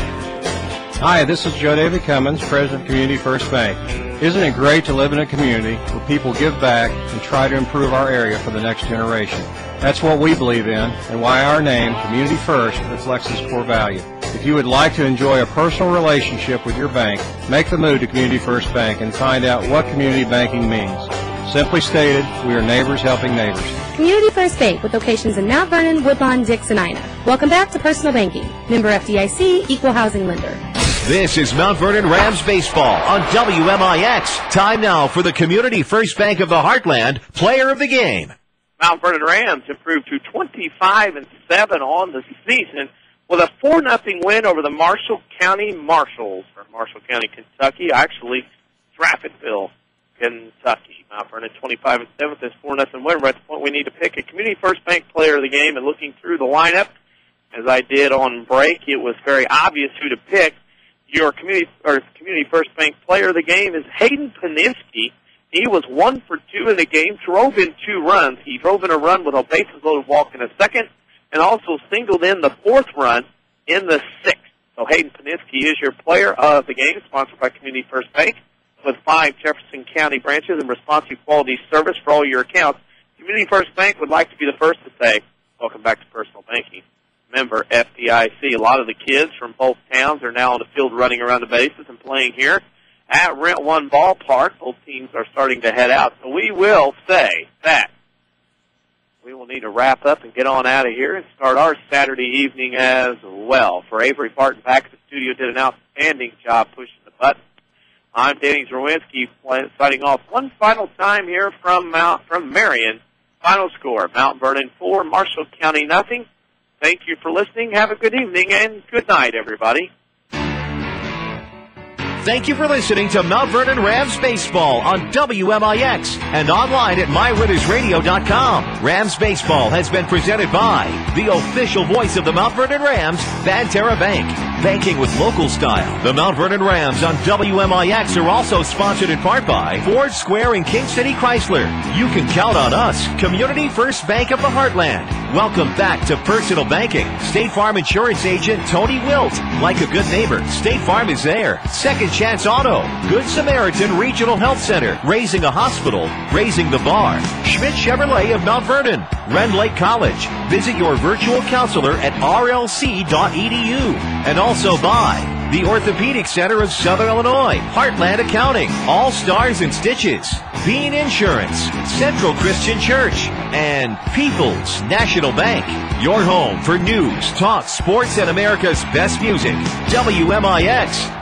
Hi, this is Joe David Cummins, President of Community First Bank. Isn't it great to live in a community where people give back and try to improve our area for the next generation? That's what we believe in and why our name, Community First, reflects this core value. If you would like to enjoy a personal relationship with your bank, make the move to Community First Bank and find out what community banking means. Simply stated, we are neighbors helping neighbors. Community First Bank with locations in Mount Vernon, Woodlawn, Dix, and Ina. Welcome back to Personal Banking. Member FDIC, Equal Housing Lender. This is Mount Vernon Rams Baseball on WMIX. Time now for the Community First Bank of the Heartland Player of the Game. Mount Vernon Rams improved to 25-7 on the season with a 4-0 win over the Marshall County Marshals from Marshall County, Kentucky. Actually, Stratfordville, Kentucky. Mount Vernon 25-7 with this 4-0 win. We're at the point we need to pick a Community First Bank Player of the Game, and looking through the lineup, as I did on break, it was very obvious who to pick. Your Community First Bank Player of the Game is Hayden Paninsky. He was 1 for 2 in the game, drove in 2 runs. He drove in a run with a bases-loaded walk in the second, and also singled in the 4th run in the 6th. So Hayden Paninsky is your player of the game, sponsored by Community First Bank, with 5 Jefferson County branches and responsive quality service for all your accounts. Community First Bank would like to be the first to say, welcome back to personal banking. Member FDIC. A lot of the kids from both towns are now on the field running around the bases and playing here at Rent One Ballpark. Both teams are starting to head out. So we will say that we will need to wrap up and get on out of here and start our Saturday evening as well. For Avery Barton back at the studio, did an outstanding job pushing the button. I'm Danny Czerwinski, signing off one final time here from Marion. Final score, Mount Vernon 4, Marshall County nothing. Thank you for listening. Have a good evening and good night, everybody. Thank you for listening to Mount Vernon Rams Baseball on WMIX and online at MyWinnersRadio.com. Rams Baseball has been presented by the official voice of the Mount Vernon Rams, Banterra Bank. Banking with local style. The Mount Vernon Rams on WMIX are also sponsored in part by Ford Square and King City Chrysler. You can count on us, Community First Bank of the Heartland. Welcome back to Personal Banking. State Farm Insurance Agent Tony Wilt. Like a good neighbor, State Farm is there. Second Chance Auto. Good Samaritan Regional Health Center. Raising a hospital. Raising the bar. Schmidt Chevrolet of Mount Vernon. Rend Lake College. Visit your virtual counselor at rlc.edu. And also by the Orthopedic Center of Southern Illinois, Heartland Accounting, All Stars and Stitches, Bean Insurance, Central Christian Church, and People's National Bank. Your home for news, talk, sports, and America's best music. WMIX.